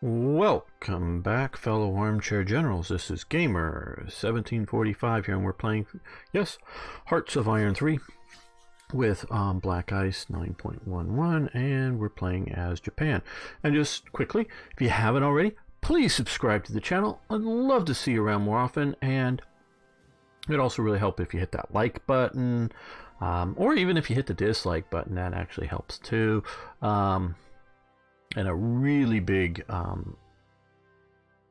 Welcome back, fellow armchair generals. This is Gamer 1745 here, and we're playing, yes, Hearts of Iron 3 with Black Ice 9.11, and we're playing as Japan. And just quickly, if you haven't already, please subscribe to the channel. I'd love to see you around more often, and it'd also really help if you hit that like button, or even if you hit the dislike button. That actually helps too. And a really big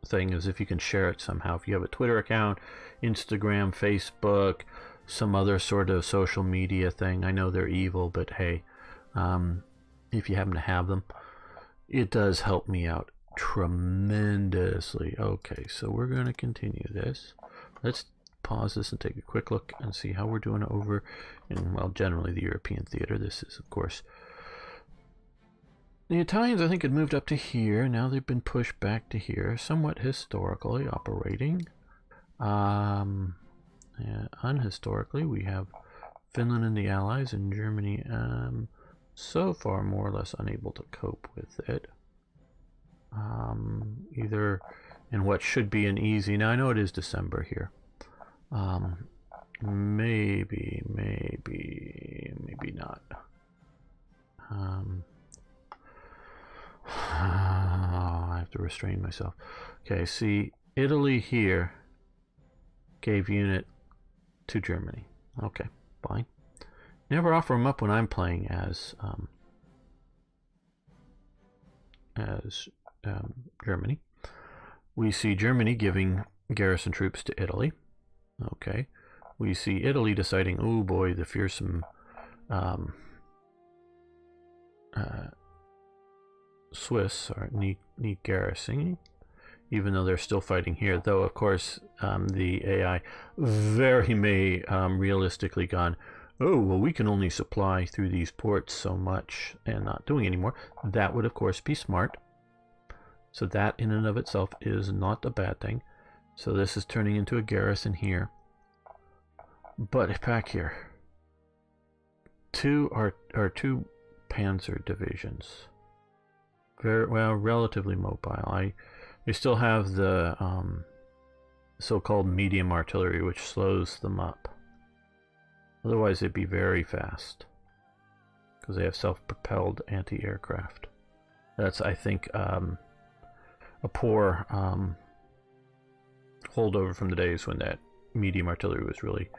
thing is if you can share it somehow. If you have a Twitter account, Instagram, Facebook, some other sort of social media thing. I know they're evil, but hey, if you happen to have them, it does help me out tremendously. Okay, so we're going to continue this. Let's pause this and take a quick look and see how we're doing over in, well, generally the European theater. This is, of course, the Italians, I think, had moved up to here. Now they've been pushed back to here, somewhat historically operating. Unhistorically, we have Finland and the Allies, and Germany so far more or less unable to cope with it. Either in what should be an easy, now I know it is December here. Maybe not. I have to restrain myself. Okay, see, Italy here gave unit to Germany. Okay, fine. Never offer them up when I'm playing as Germany. We see Germany giving garrison troops to Italy. Okay, we see Italy deciding, oh boy, the fearsome Swiss need garrisoning, even though they're still fighting here. Though, of course, the AI very may realistically gone, oh, well, we can only supply through these ports so much and not doing anymore. That would, of course, be smart. So that in and of itself is not a bad thing. So this is turning into a garrison here. But back here, two panzer divisions. Very well, relatively mobile. They still have the so-called medium artillery, which slows them up. Otherwise, they'd be very fast because they have self-propelled anti-aircraft. That's, I think, a poor holdover from the days when that medium artillery was really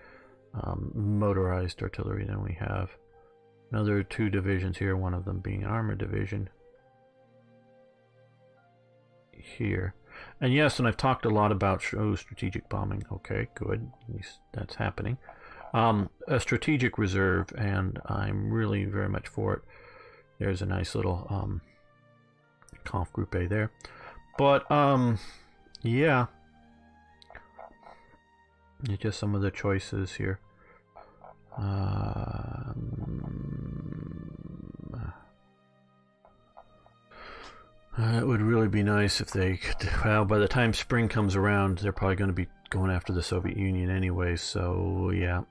motorized artillery. Then we have another two divisions here, one of them being an armored division here. And yes, and I've talked a lot about strategic bombing. Okay, good, at least that's happening. A strategic reserve, and I'm really very much for it. There's a nice little Conf Group A there. But yeah, just some of the choices here. It would really be nice if they could, well, by the time spring comes around, they're probably going to be going after the Soviet Union anyway, so yeah.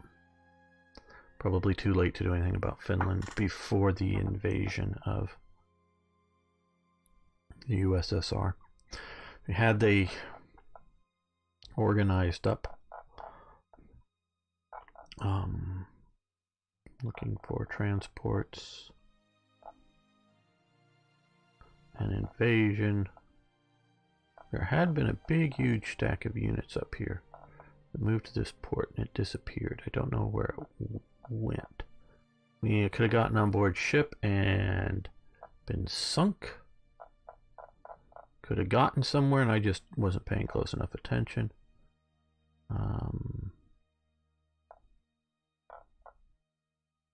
Probably too late to do anything about Finland before the invasion of the USSR. Had they organized up, looking for transports, an invasion. There had been a big, huge stack of units up here that moved to this port and it disappeared. I don't know where it went. I mean, it could have gotten on board ship and been sunk. Could have gotten somewhere and I just wasn't paying close enough attention.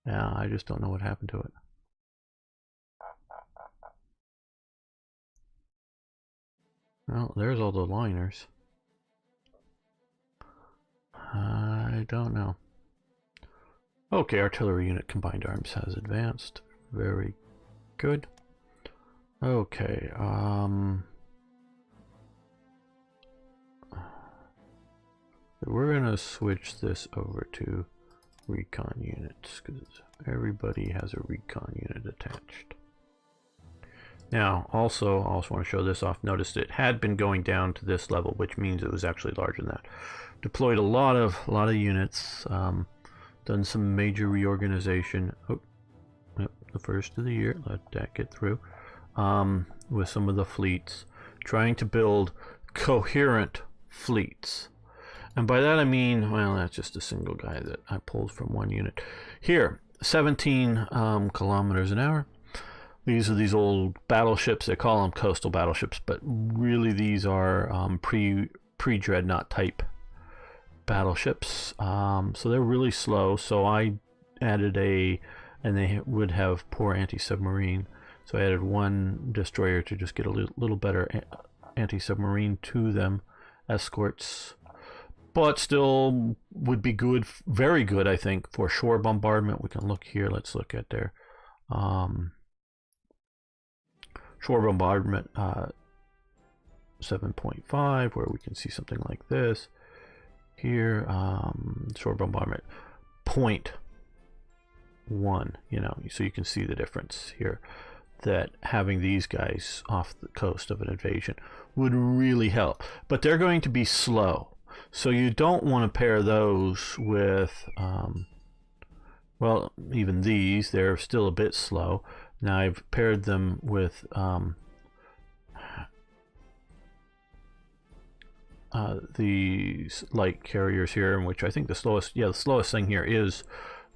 Yeah, I just don't know what happened to it. Well, there's all the liners. I don't know. Okay, artillery unit combined arms has advanced. Very good. Okay, we're gonna switch this over to recon units because everybody has a recon unit attached. Now, I also want to show this off. Notice it had been going down to this level, which means it was actually larger than that. Deployed a lot of units. Done some major reorganization. Oh, yep, the first of the year. Let that get through. With some of the fleets, trying to build coherent fleets. And by that I mean, well, that's just a single guy that I pulled from one unit. Here, 17 kilometers an hour. These are these old battleships. They call them coastal battleships, but really these are pre-dreadnought type battleships. So they're really slow. So I added and they would have poor anti-submarine. So I added one destroyer to just get a little better anti-submarine to them, escorts. But still would be good, very good, I think, for shore bombardment. We can look here. Let's look at their shore bombardment 7.5, where we can see something like this here. Shore bombardment 0.1, you know, so you can see the difference here, that having these guys off the coast of an invasion would really help. But they're going to be slow, so you don't want to pair those with well, even these, they're still a bit slow. Now I've paired them with these light carriers here, in which I think the slowest thing here is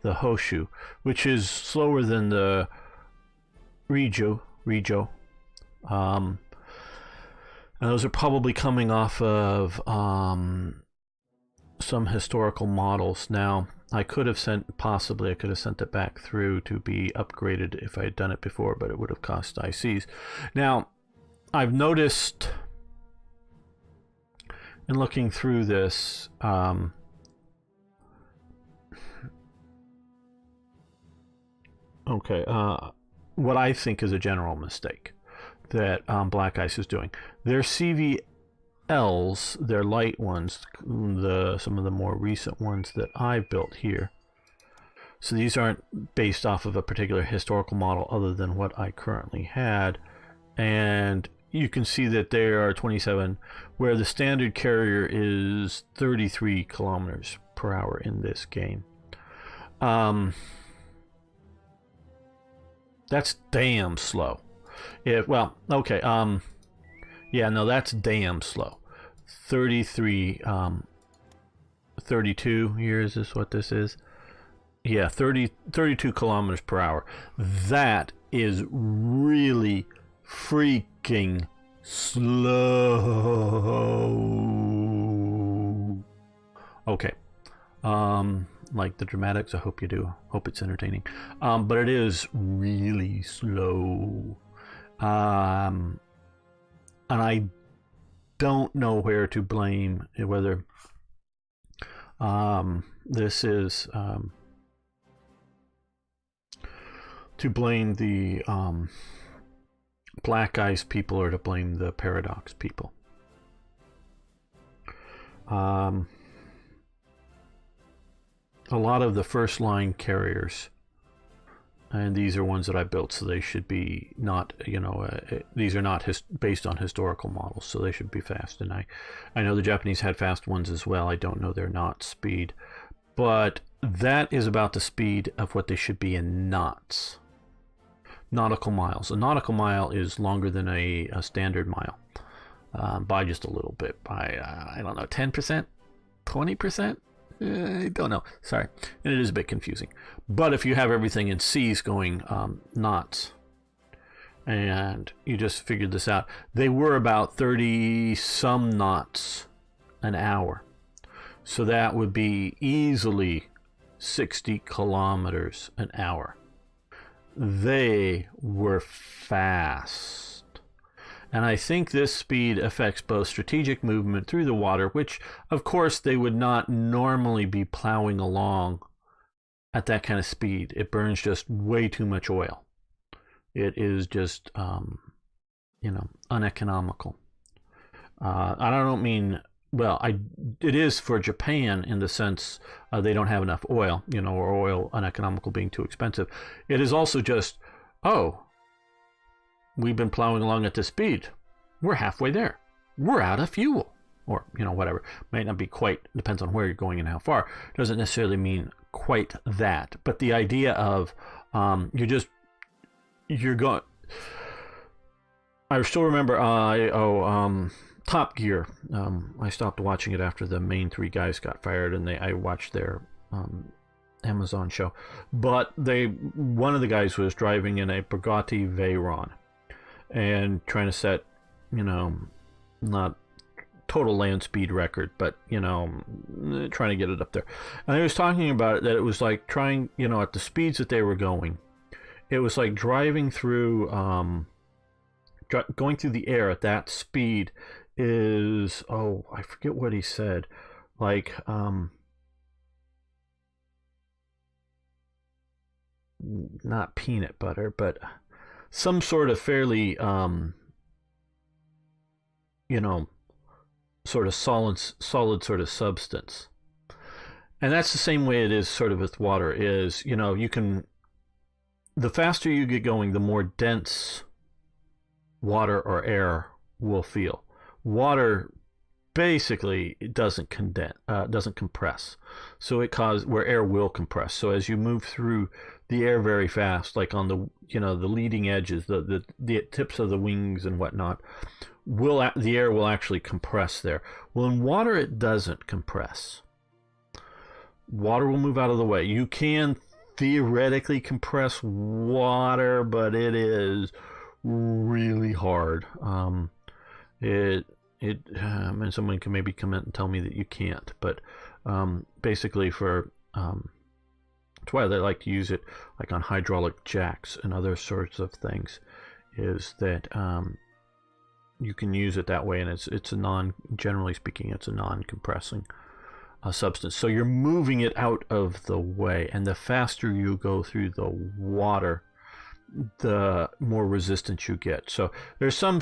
the Hoshu, which is slower than the Rijo. And those are probably coming off of some historical models. Now, I could have sent it back through to be upgraded if I had done it before, but it would have cost ICs. Now, I've noticed in looking through this, what I think is a general mistake that Black Ice is doing. Their CVLs, their light ones, some of the more recent ones that I've built here. So these aren't based off of a particular historical model other than what I currently had. And you can see that they are 27, where the standard carrier is 33 kilometers per hour in this game. That's damn slow. Yeah, that's damn slow. 33, 32 years is what this is. Yeah, 32 kilometers per hour. That is really freaking slow. Okay. Like the dramatics, I hope you do. Hope it's entertaining. But it is really slow. And I don't know where to blame, whether this is to blame the Black Ice people or to blame the Paradox people. A lot of the first line carriers, and these are ones that I built, so they should be not, these are not based on historical models, so they should be fast. And I know the Japanese had fast ones as well. I don't know their knot speed, but that is about the speed of what they should be in knots. Nautical miles. A nautical mile is longer than a standard mile, by just a little bit, by I don't know, 10%, 20%. I don't know. Sorry. And it is a bit confusing. But if you have everything in C's going knots, and you just figured this out, they were about 30 some knots an hour. So that would be easily 60 kilometers an hour. They were fast. And I think this speed affects both strategic movement through the water, which, of course, they would not normally be plowing along at that kind of speed. It burns just way too much oil. It is just, uneconomical. I don't mean, it is for Japan in the sense they don't have enough oil, or oil uneconomical being too expensive. It is also just, we've been plowing along at this speed. We're halfway there. We're out of fuel. Or, whatever. Might not be quite, depends on where you're going and how far. Doesn't necessarily mean quite that. But the idea of you're going... I still remember, Top Gear. I stopped watching it after the main three guys got fired, and I watched their Amazon show. But one of the guys was driving in a Bugatti Veyron and trying to set, not total land speed record, but trying to get it up there. And I was talking about it, that it was like trying, at the speeds that they were going, it was like driving through going through the air at that speed is, I forget what he said, like not peanut butter, but some sort of fairly sort of solid sort of substance. And that's the same way it is sort of with water is, the faster you get going, the more dense water or air will feel. Water basically doesn't compress. So where air will compress. So as you move through the air very fast, like on the the leading edges, the tips of the wings and whatnot, the air will actually compress there. Well, in water, it doesn't compress. Water will move out of the way. You can theoretically compress water, but it is really hard. And someone can maybe comment and tell me that you can't, but basically that's why they like to use it like on hydraulic jacks and other sorts of things, is that you can use it that way, and generally speaking, it's a non-compressing substance. So you're moving it out of the way, and the faster you go through the water, the more resistance you get. So there's some,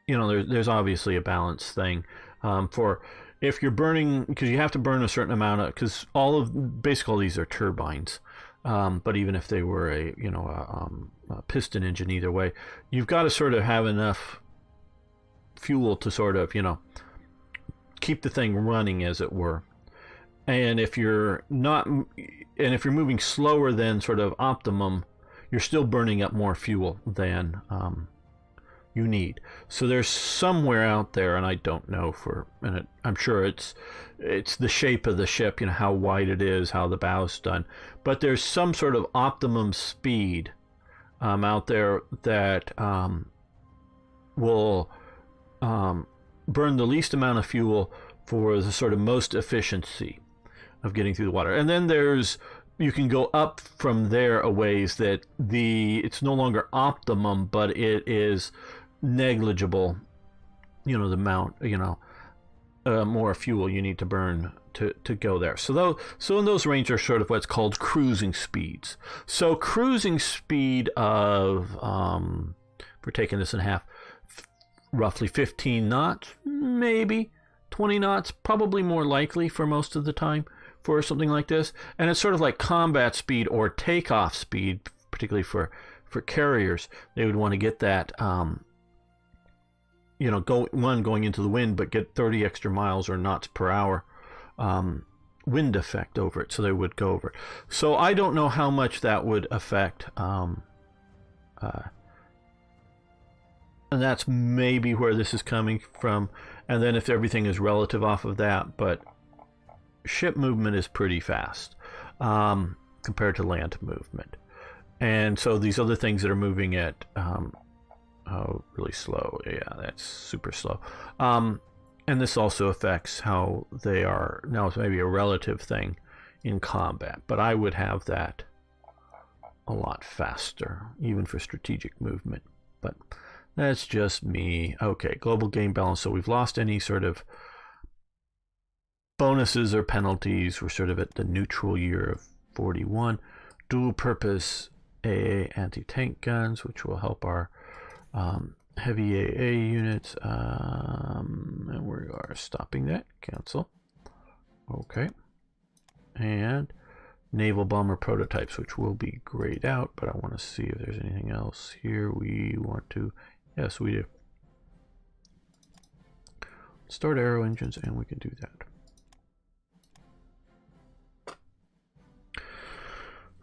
there's obviously a balance thing for if you're burning, because you have to burn a certain amount of, because basically all these are turbines. But even if they were a piston engine, either way, you've got to sort of have enough fuel to sort of keep the thing running, as it were. And if you're moving slower than sort of optimum, you're still burning up more fuel than you need. So there's somewhere out there, and I don't know I'm sure it's the shape of the ship, how wide it is, how the bow's done, but there's some sort of optimum speed out there that will burn the least amount of fuel for the sort of most efficiency of getting through the water. And then you can go up from there a ways that it's no longer optimum, but it is negligible, the amount, more fuel you need to burn to go there. So in those ranges are sort of what's called cruising speeds. So cruising speed of, if we're taking this in half, roughly 15 knots, maybe 20 knots, probably more likely for most of the time for something like this. And it's sort of like combat speed or takeoff speed, particularly for carriers. They would want to get that, going into the wind, but get 30 extra miles or knots per hour wind effect over it. So they would go over it. So I don't know how much that would affect, and that's maybe where this is coming from. And then if everything is relative off of that, but ship movement is pretty fast compared to land movement. And so these other things that are moving at really slow, that's super slow. And this also affects how they are. Now it's maybe a relative thing in combat, but I would have that a lot faster, even for strategic movement. But that's just me. Okay, global game balance. So we've lost any sort of bonuses or penalties. We're sort of at the neutral year of 41. Dual purpose AA anti-tank guns, which will help our heavy AA units. And we are stopping that. Cancel. Okay. And naval bomber prototypes, which will be grayed out, but I want to see if there's anything else here we want to. Yes, we do. Start aero engines, and we can do that.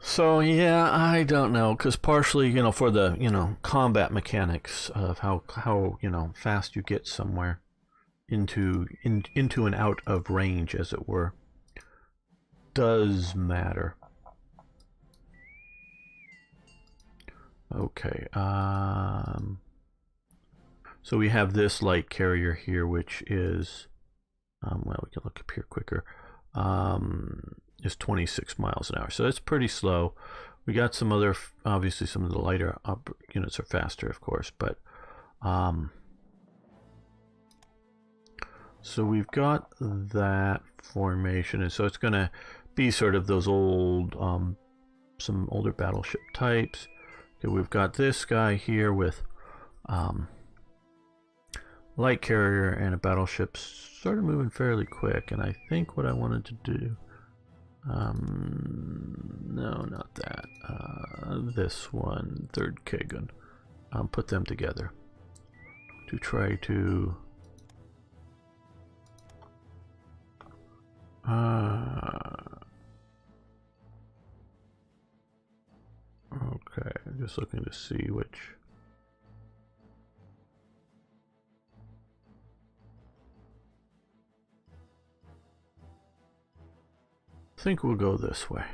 So yeah, I don't know, because partially, you know, for the, you know, combat mechanics of how you know, fast you get somewhere into and out of range, as it were, does matter. Okay, so we have this light carrier here, which is, well, we can look up here quicker. Is 26 miles an hour, so it's pretty slow. We got some other, obviously some of the lighter units are faster, of course, but so we've got that formation, and so it's going to be sort of those old, some older battleship types. Okay, we've got this guy here with light carrier and a battleship sort of moving fairly quick, and I think what I wanted to do, no, not that, this one, third Kagan, put them together to try to okay, I'm just looking to see which. I think we'll go this way.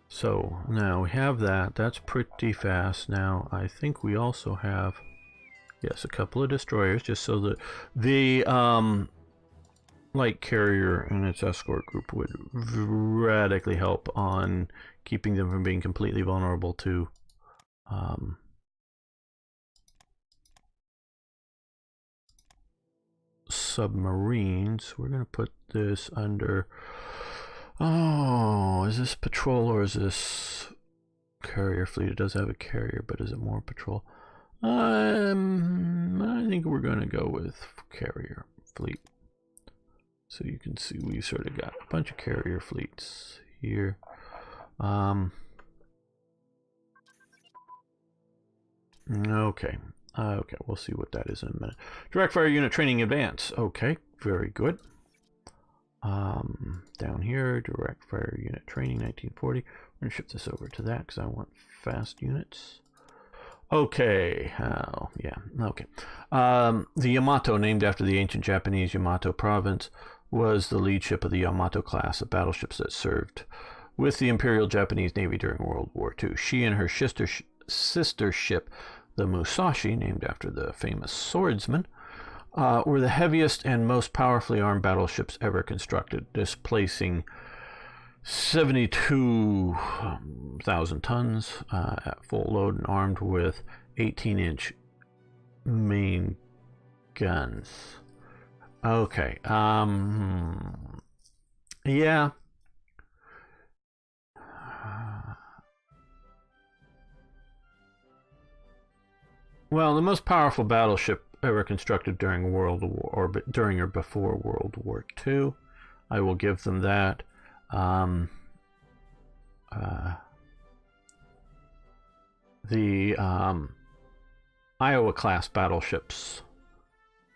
So now we have that. That's pretty fast. Now I think we also have, yes, a couple of destroyers, just so that the light carrier and its escort group would radically help on keeping them from being completely vulnerable to submarines. We're going to put this under, oh, is this patrol or is this carrier fleet? It does have a carrier, but is it more patrol? I think we're going to go with carrier fleet. So you can see we sort of got a bunch of carrier fleets here. Okay. Okay, we'll see what that is in a minute. Direct fire unit training advance. Okay, very good. Down here, direct fire unit training 1940. We're going to shift this over to that because I want fast units. Okay, yeah, okay. The Yamato, named after the ancient Japanese Yamato province, was the lead ship of the Yamato class of battleships that served with the Imperial Japanese Navy during World War II. She and her sister ship, the Musashi, named after the famous swordsman, were the heaviest and most powerfully armed battleships ever constructed, displacing 72,000 tons at full load and armed with 18-inch main guns. Okay, yeah. Well, the most powerful battleship ever constructed during World War, or during or before World War II. I will give them that. The Iowa class battleships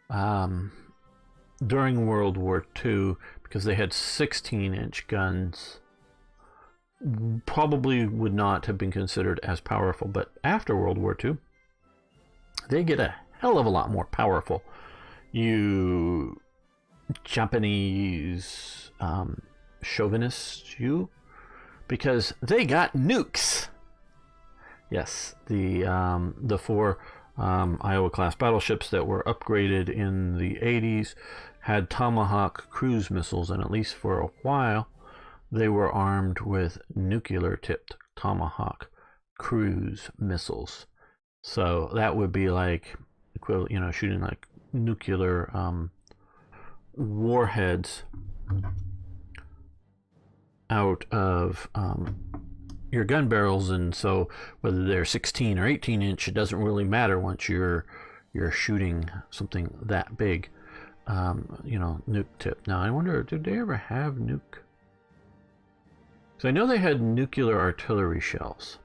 during World War II, because they had 16-inch guns, probably would not have been considered as powerful, but after World War II they get a hell of a lot more powerful. You Japanese chauvinists, you, because they got nukes. Yes, the four Iowa class battleships that were upgraded in the 80s had Tomahawk cruise missiles, and at least for a while they were armed with nuclear tipped Tomahawk cruise missiles. So that would be like equivalent, you know, shooting like nuclear warheads out of your gun barrels. And so whether they're 16 or 18 inch, it doesn't really matter once you're shooting something that big. nuke tip. Now I wonder, did they ever have nuke? Because I know they had nuclear artillery shells.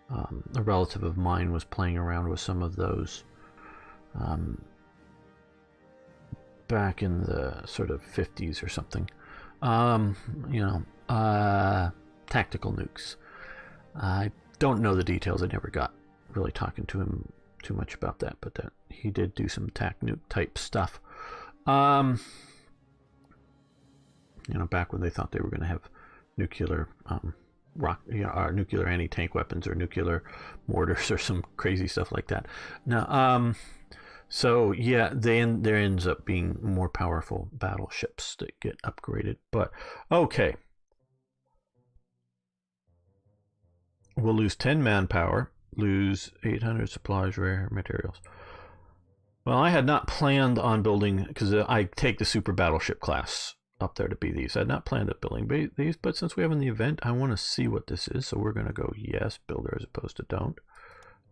A relative of mine was playing around with some of those back in the sort of 50s or something. Tactical nukes. I don't know the details. I never got really talking to him too much about that, but that he did do some tac nuke type stuff. Back when they thought they were going to have nuclear nuclear anti-tank weapons or nuclear mortars or some crazy stuff like that. Now, so yeah, there ends up being more powerful battleships that get upgraded. But okay, we'll lose 10 manpower, lose 800 supplies, rare materials. Well, I had not planned on building, because I take the super battleship class up there to be these. I had not planned on building these, but since we have in the event, I want to see what this is. So we're going to go yes, builder, as opposed to don't.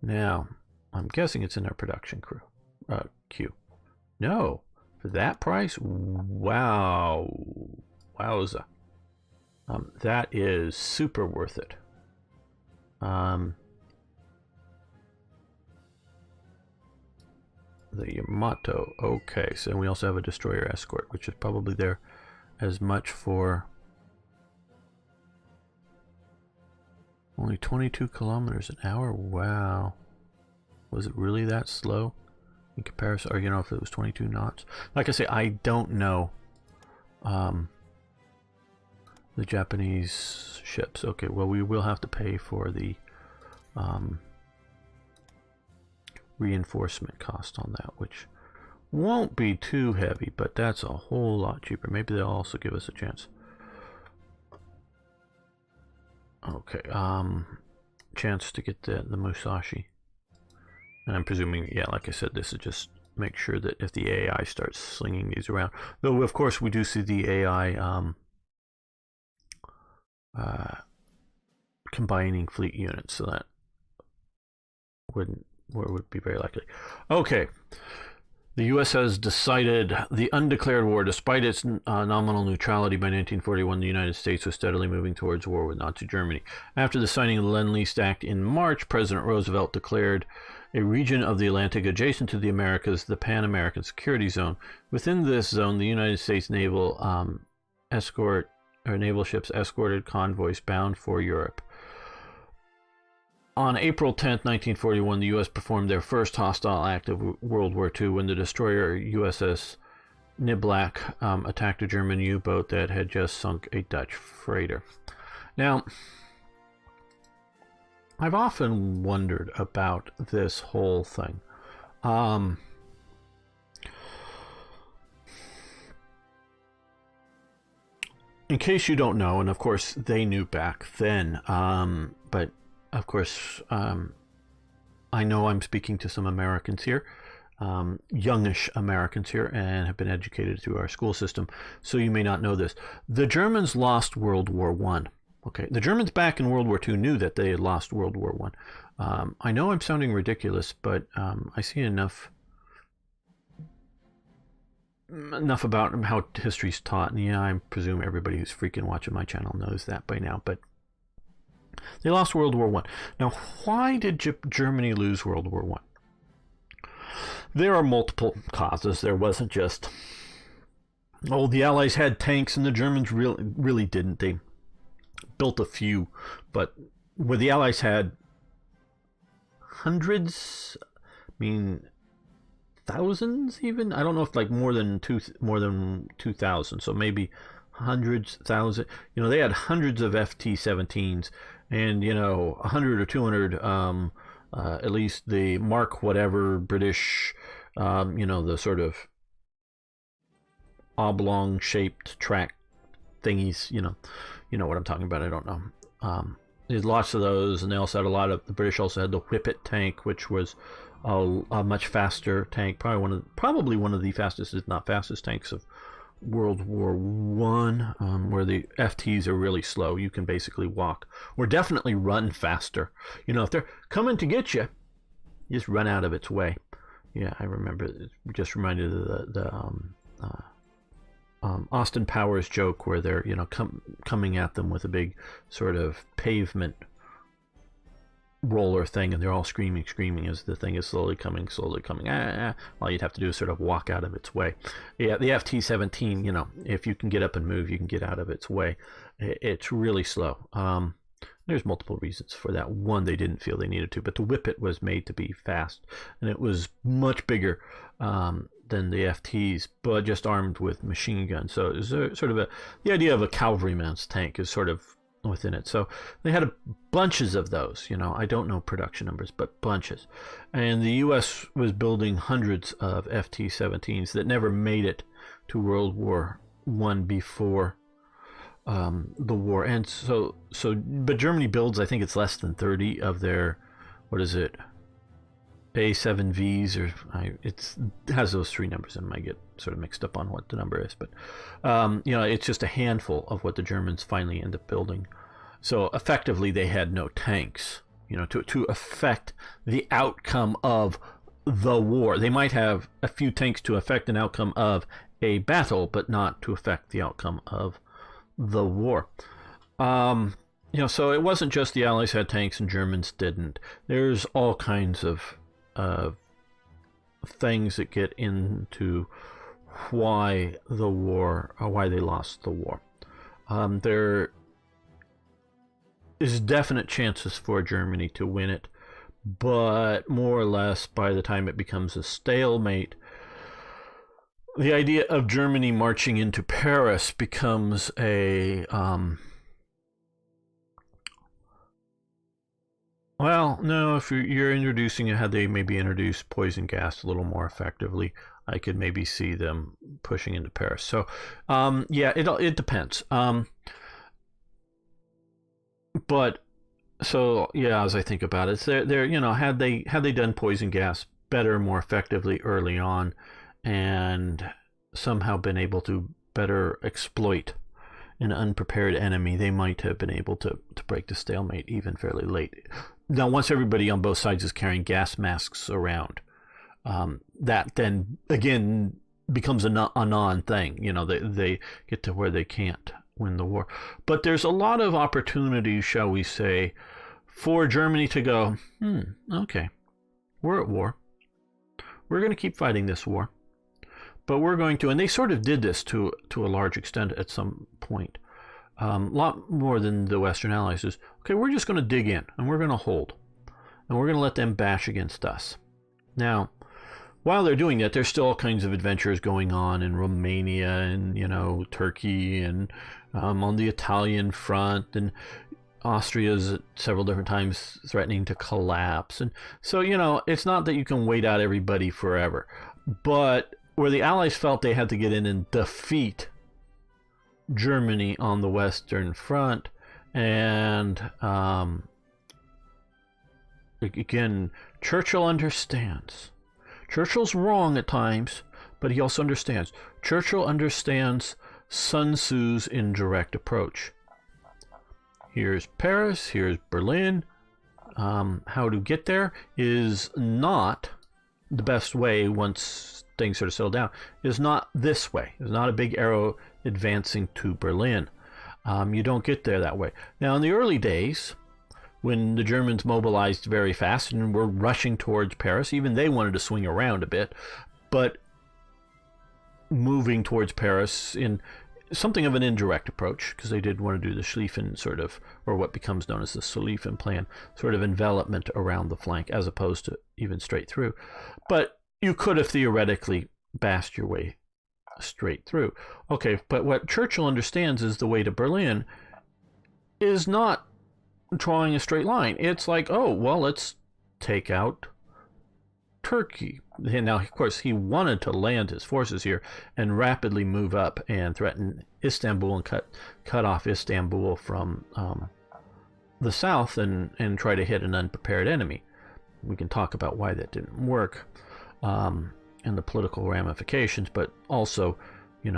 Now, I'm guessing it's in our production queue. No, for that price, wow, wowza. That is super worth it. The Yamato, okay, so we also have a destroyer escort, which is probably there as much for only 22 kilometers an hour. Wow, was it really that slow in comparison? Or if it was 22 knots? Like I say, I don't know the Japanese ships. Okay, well, we will have to pay for the reinforcement cost on that, which won't be too heavy, but that's a whole lot cheaper. Maybe they'll also give us a chance. Okay, chance to get the Musashi. And I'm presuming, yeah, like I said, this is just make sure that if the AI starts slinging these around, though of course we do see the AI combining fleet units, so that would be very likely. Okay, the U.S. has decided the undeclared war. Despite its nominal neutrality by 1941, the United States was steadily moving towards war with Nazi Germany. After the signing of the Lend-Lease Act in March, President Roosevelt declared a region of the Atlantic adjacent to the Americas the Pan-American Security Zone. Within this zone, the United States naval naval ships escorted convoys bound for Europe. On April 10, 1941, the U.S. performed their first hostile act of World War II when the destroyer USS Niblack attacked a German U-boat that had just sunk a Dutch freighter. Now, I've often wondered about this whole thing. In case you don't know, and of course they knew back then, but of course, I know I'm speaking to some Americans here, youngish Americans here, and have been educated through our school system, so you may not know this. The Germans lost World War I. Okay, the Germans back in World War II knew that they had lost World War I. I know I'm sounding ridiculous, but I see enough about how history's taught, and yeah, I presume everybody who's freaking watching my channel knows that by now, but they lost World War I. Now, why did Germany lose World War I? There are multiple causes. There wasn't just, oh, the Allies had tanks and the Germans really didn't. They built a few, but where the Allies had hundreds, thousands even. I don't know if like more than 2,000. So maybe hundreds, thousand. They had hundreds of FT-17s. And 100 or 200, at least the Mark whatever British, the sort of oblong-shaped track thingies. You know what I'm talking about. I don't know. There's lots of those, and they also had a lot of. The British also had the Whippet tank, which was a much faster tank, probably one of the fastest, if not fastest, tanks of World War I, where the FTs are really slow. You can basically walk or definitely run faster. If they're coming to get you, just run out of its way. Yeah, I remember. It just reminded of Austin Powers joke where they're coming at them with a big sort of pavement roller thing, and they're all screaming as the thing is slowly coming. All you'd have to do is sort of walk out of its way. Yeah, the FT-17, if you can get up and move, you can get out of its way. It's really slow. There's multiple reasons for that. One, they didn't feel they needed to, but the Whippet was made to be fast, and it was much bigger than the FTs, but just armed with machine guns. So it was sort of the idea of a cavalryman's tank is sort of within it. So they had bunches of those. I don't know production numbers, but bunches. And the U.S. was building hundreds of FT-17s that never made it to World War I before the war. And but Germany builds, I think it's less than 30 of their, what is it, A7Vs, or it has those three numbers, and I get sort of mixed up on what the number is, but it's just a handful of what the Germans finally end up building. So effectively they had no tanks, to affect the outcome of the war. They might have a few tanks to affect an outcome of a battle, but not to affect the outcome of the war. So it wasn't just the Allies had tanks and Germans didn't. There's all kinds of things that get into why the war, or why they lost the war. There is definite chances for Germany to win it, but more or less by the time it becomes a stalemate, the idea of Germany marching into Paris becomes a well, no, if you're introducing it, had they maybe introduced poison gas a little more effectively, I could maybe see them pushing into Paris. So, yeah, it depends. But so yeah, as I think about it, they're had they done poison gas better, more effectively early on, and somehow been able to better exploit an unprepared enemy, they might have been able to break the stalemate even fairly late. Now, once everybody on both sides is carrying gas masks around, that then again becomes a non-thing. They get to where they can't win the war. But there's a lot of opportunities, shall we say, for Germany to go, okay, we're at war. We're going to keep fighting this war. But we're going to, and they sort of did this to a large extent at some point, a lot more than the Western Allies, is, okay, we're just going to dig in, and we're going to hold, and we're going to let them bash against us. Now, while they're doing that, there's still all kinds of adventures going on in Romania and, Turkey, and on the Italian front, and Austria's at several different times threatening to collapse. And so, it's not that you can wait out everybody forever, but where the Allies felt they had to get in and defeat Germany on the Western Front, and again, Churchill understands. Churchill's wrong at times, but he also understands. Churchill understands Sun Tzu's indirect approach. Here's Paris, here's Berlin. How to get there is not the best way once things sort of settle down, is not this way. It's not a big arrow advancing to Berlin. You don't get there that way. Now, in the early days, when the Germans mobilized very fast and were rushing towards Paris, even they wanted to swing around a bit, but moving towards Paris in something of an indirect approach, because they did want to do the Schlieffen sort of, or what becomes known as the Schlieffen plan, sort of envelopment around the flank, as opposed to even straight through. But you could have theoretically bashed your way straight through. Okay, but what Churchill understands is the way to Berlin is not drawing a straight line. It's like, oh, well, let's take out Turkey. And now, of course, he wanted to land his forces here and rapidly move up and threaten Istanbul and cut off Istanbul from the south and try to hit an unprepared enemy. We can talk about why that didn't work and the political ramifications, but also, he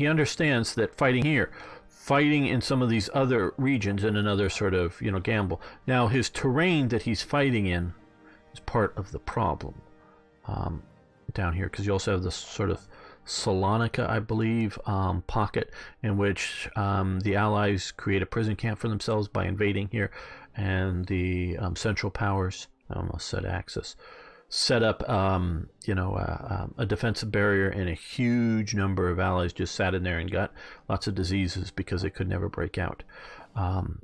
understands that fighting here, fighting in some of these other regions, in another sort of, gamble. Now, his terrain that he's fighting in is part of the problem down here, because you also have this sort of Salonika, I believe, pocket in which the Allies create a prison camp for themselves by invading here, and the Central Powers, I almost said Axis, set up a defensive barrier, and a huge number of Allies just sat in there and got lots of diseases because they could never break out.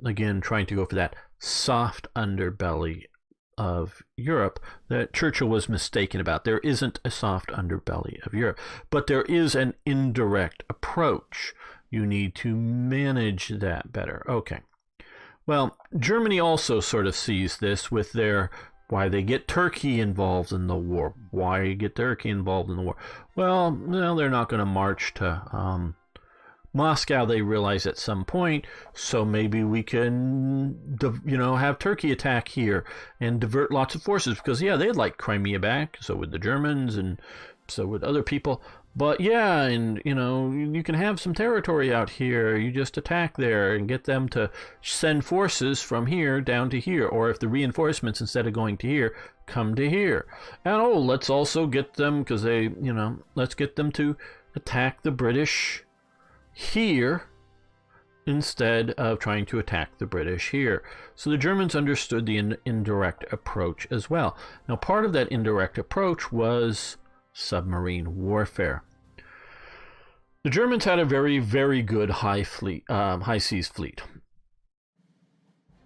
Again, trying to go for that soft underbelly of Europe that Churchill was mistaken about. There isn't a soft underbelly of Europe, but there is an indirect approach. You need to manage that better. Okay. Well, Germany also sort of sees this with their why they get Turkey involved in the war. Why get Turkey involved in the war? Well, they're not going to march to Moscow, they realize at some point, so maybe we can, have Turkey attack here and divert lots of forces, because, they'd like Crimea back, so would the Germans, and so would other people. But, and, you can have some territory out here. You just attack there and get them to send forces from here down to here. Or if the reinforcements, instead of going to here, come to here. And, let's also get them, because they, let's get them to attack the British here instead of trying to attack the British here. So the Germans understood the indirect approach as well. Now, part of that indirect approach was submarine warfare. The Germans had a very, very good high seas fleet.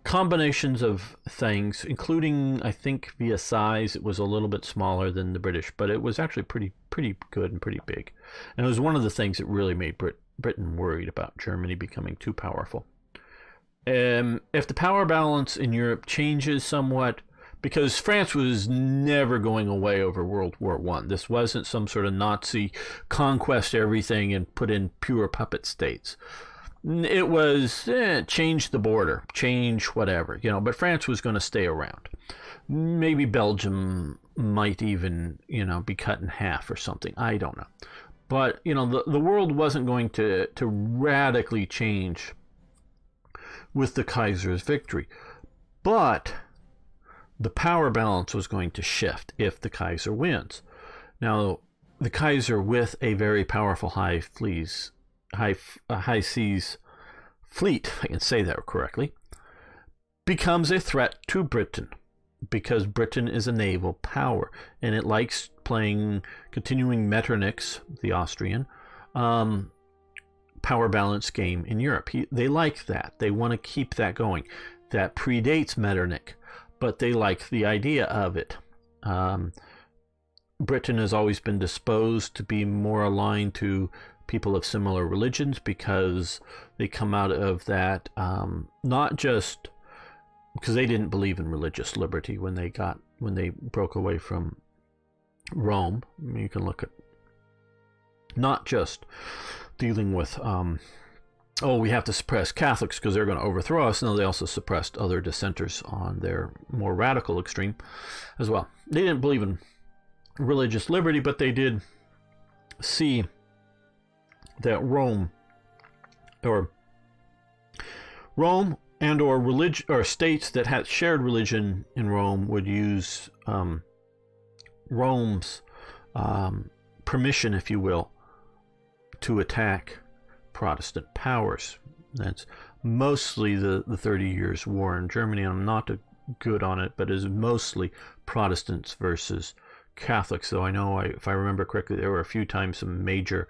Combinations of things, including, I think, via size, it was a little bit smaller than the British, but it was actually pretty good and pretty big. And it was one of the things that really made Britain worried about Germany becoming too powerful. If the power balance in Europe changes somewhat, because France was never going away over World War I. This wasn't some sort of Nazi conquest everything and put in pure puppet states. It was change the border, change whatever, but France was going to stay around. Maybe Belgium might even, be cut in half or something. I don't know. But, the world wasn't going to radically change with the Kaiser's victory. But the power balance was going to shift if the Kaiser wins. Now, the Kaiser, with a very powerful high seas fleet, if I can say that correctly, becomes a threat to Britain, because Britain is a naval power, and it likes continuing Metternich's, the Austrian, power balance game in Europe. They like that. They want to keep that going. That predates Metternich, but they like the idea of it. Britain has always been disposed to be more aligned to people of similar religions, because they come out of that, not just because they didn't believe in religious liberty when they broke away from Rome. You can look at not just dealing with we have to suppress Catholics because they're going to overthrow us. No, they also suppressed other dissenters on their more radical extreme as well. They didn't believe in religious liberty, but they did see that Rome and or religion, or states that had shared religion in Rome, would use Rome's permission, if you will, to attack Protestant powers. That's mostly the 30 Years' War in Germany. I'm not good on it, but is mostly Protestants versus Catholics. Though I know, if I remember correctly, there were a few times some major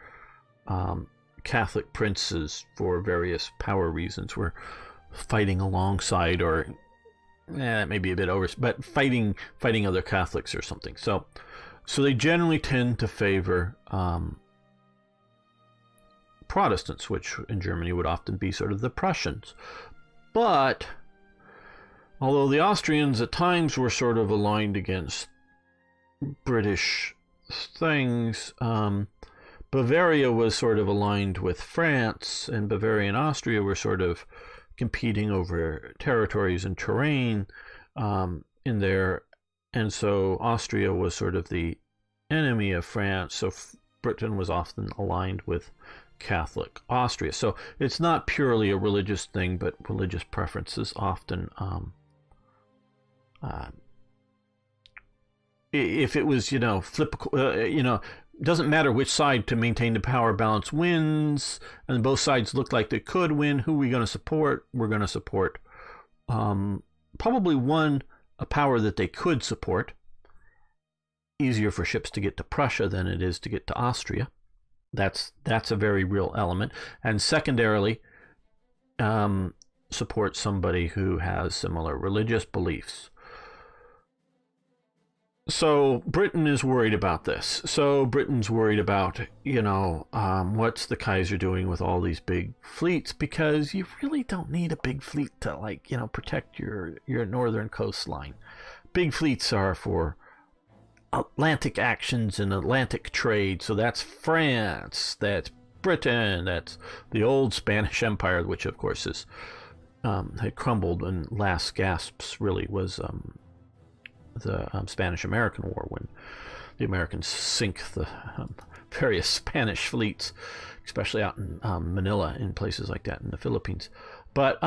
Catholic princes, for various power reasons, were fighting alongside, or that may be a bit over, but fighting other Catholics or something. So they generally tend to favor Protestants, which in Germany would often be sort of the Prussians. But although the Austrians at times were sort of aligned against British things, Bavaria was sort of aligned with France, and Bavaria and Austria were sort of competing over territories and terrain in there. And so Austria was sort of the enemy of France, so Britain was often aligned with Catholic Austria. So it's not purely a religious thing, but religious preferences often if it was, flip, doesn't matter which side to maintain the power balance wins, and both sides look like they could win. Who are we going to support? We're going to support probably a power that they could support. Easier for ships to get to Prussia than it is to get to Austria. That's a very real element. And secondarily, support somebody who has similar religious beliefs. So Britain is worried about this. So Britain's worried about, what's the Kaiser doing with all these big fleets, because you really don't need a big fleet to protect your northern coastline. Big fleets are for Atlantic actions and Atlantic trade. So that's France, that's Britain, that's the old Spanish Empire, which of course is had crumbled, and last gasps really was the Spanish-American War, when the Americans sink the various Spanish fleets, especially out in Manila, in places like that in the Philippines. But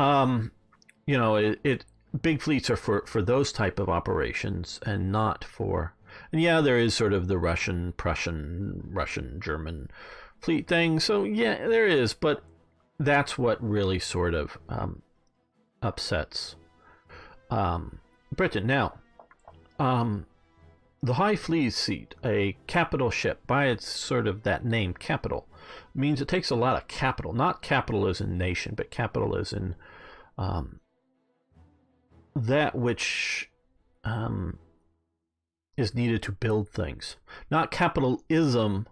big fleets are for those type of operations, and not for. And yeah, there is sort of the Russian, Prussian, Russian-German fleet thing. So yeah, there is, but that's what really sort of upsets Britain. Now, the High Fleet, a capital ship, by its sort of that name, capital, means it takes a lot of capital. Not capital as in nation, but capital as in that which is needed to build things. Not capitalism.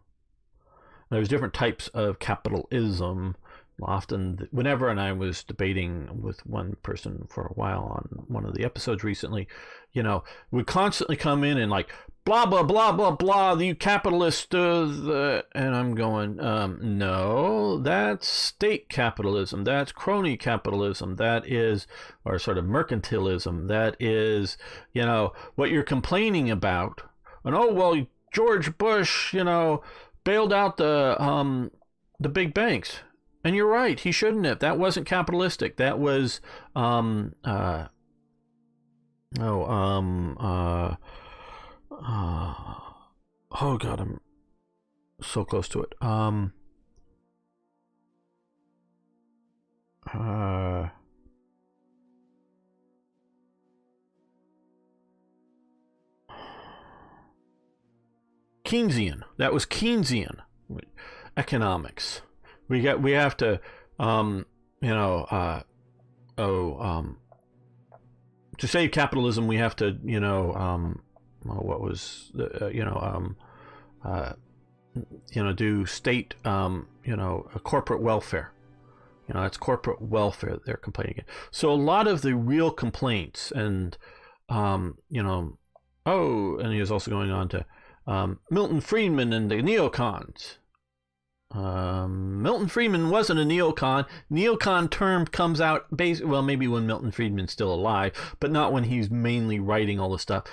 There's different types of capitalism. Often, whenever, and I was debating with one person for a while on one of the episodes recently, would constantly come in and blah, blah, blah, blah, blah, you capitalist, and I'm going, no, that's state capitalism, that's crony capitalism, that is, or sort of mercantilism, that is, what you're complaining about. And, George Bush, bailed out the big banks. And you're right, he shouldn't have. That wasn't capitalistic. That was, oh God, I'm so close to it. Keynesian. That was Keynesian economics. We have to, to save capitalism, we have to, do state, corporate welfare. It's corporate welfare they're complaining against. So a lot of the real complaints, and, and he was also going on to Milton Friedman and the neocons. Milton Friedman wasn't a neocon. Neocon term comes out maybe when Milton Friedman's still alive, but not when he's mainly writing all the stuff.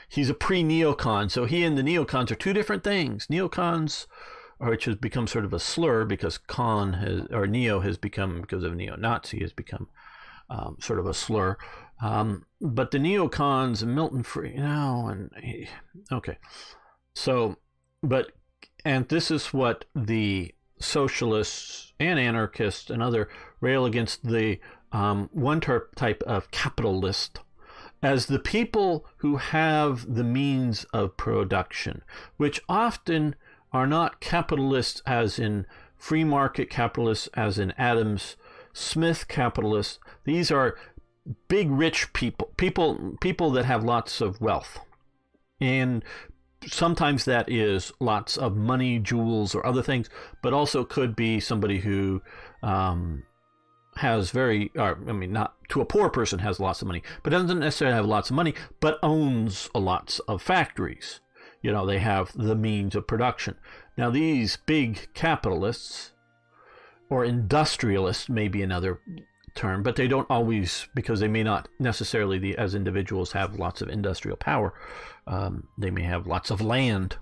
He's a pre-neocon, so he and the neocons are two different things. Neocons, which has become sort of a slur because neo has become, because of neo-Nazi, has become sort of a slur. But the neocons and Milton Friedman, okay. So, and this is what the socialists and anarchists and other rail against the one type of capitalist as the people who have the means of production, which often are not capitalists as in free market capitalists, as in Adam Smith capitalists. These are big rich people that have lots of wealth. And sometimes that is lots of money, jewels, or other things, but also could be somebody who has not to a poor person has lots of money, but doesn't necessarily have lots of money, but owns lots of factories. They have the means of production. Now, these big capitalists, or industrialists may be another term, but they don't always, because they may not necessarily, as individuals, have lots of industrial power. They may have lots of land.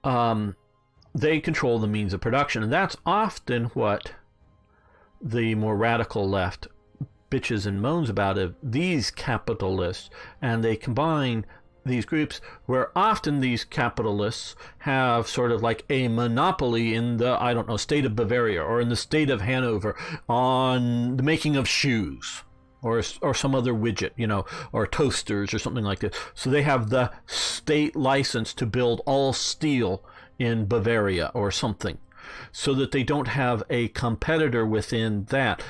They control the means of production, and that's often what the more radical left bitches and moans about of these capitalists, and they combine these groups where often these capitalists have sort of like a monopoly in the, I don't know, state of Bavaria or in the state of Hanover on the making of shoes or some other widget, you know, or toasters or something like that. So they have the state license to build all steel in Bavaria or something, so that they don't have a competitor within that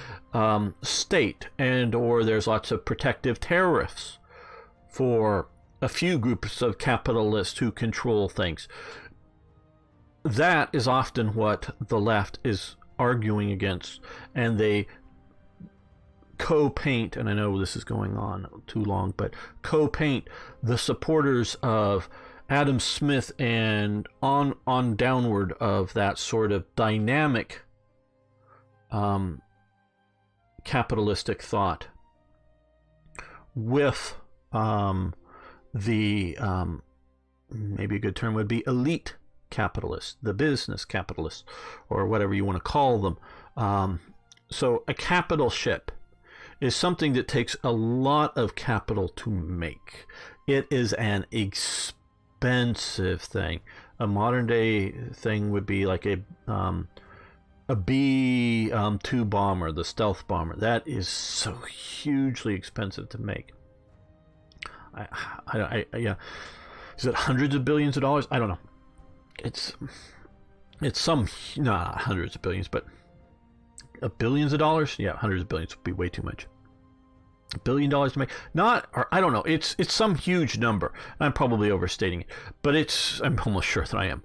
state, and or there's lots of protective tariffs for a few groups of capitalists who control things. That is often what the left is arguing against, and they co-paint, and I know this is going on too long, but co-paint the supporters of Adam Smith and on downward of that sort of dynamic capitalistic thought with the maybe a good term would be elite capitalists, the business capitalists, or whatever you want to call them. So a capital ship is something that takes a lot of capital to make. It is an expensive thing. A modern day thing would be like a B-2 bomber, the stealth bomber. That is so hugely expensive to make. Yeah. Is it hundreds of billions of dollars? I don't know. It's some, not hundreds of billions, but billions of dollars? Yeah, hundreds of billions would be way too much. $1 billion to make, not, or I don't know, it's some huge number. I'm probably overstating it, but I'm almost sure that I am.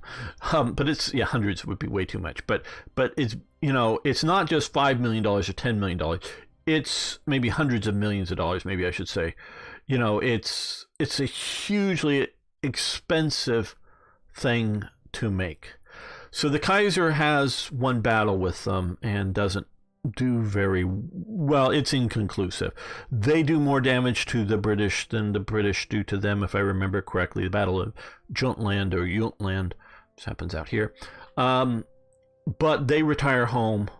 But it's, yeah, hundreds would be way too much. But it's, you know, it's not just $5 million or $10 million. It's maybe hundreds of millions of dollars, maybe I should say. You know, it's a hugely expensive thing to make. So the Kaiser has one battle with them and doesn't do very well. It's inconclusive. They do more damage to the British than the British do to them, if I remember correctly. The Battle of Juntland or Juntland, this happens out here. But they retire home.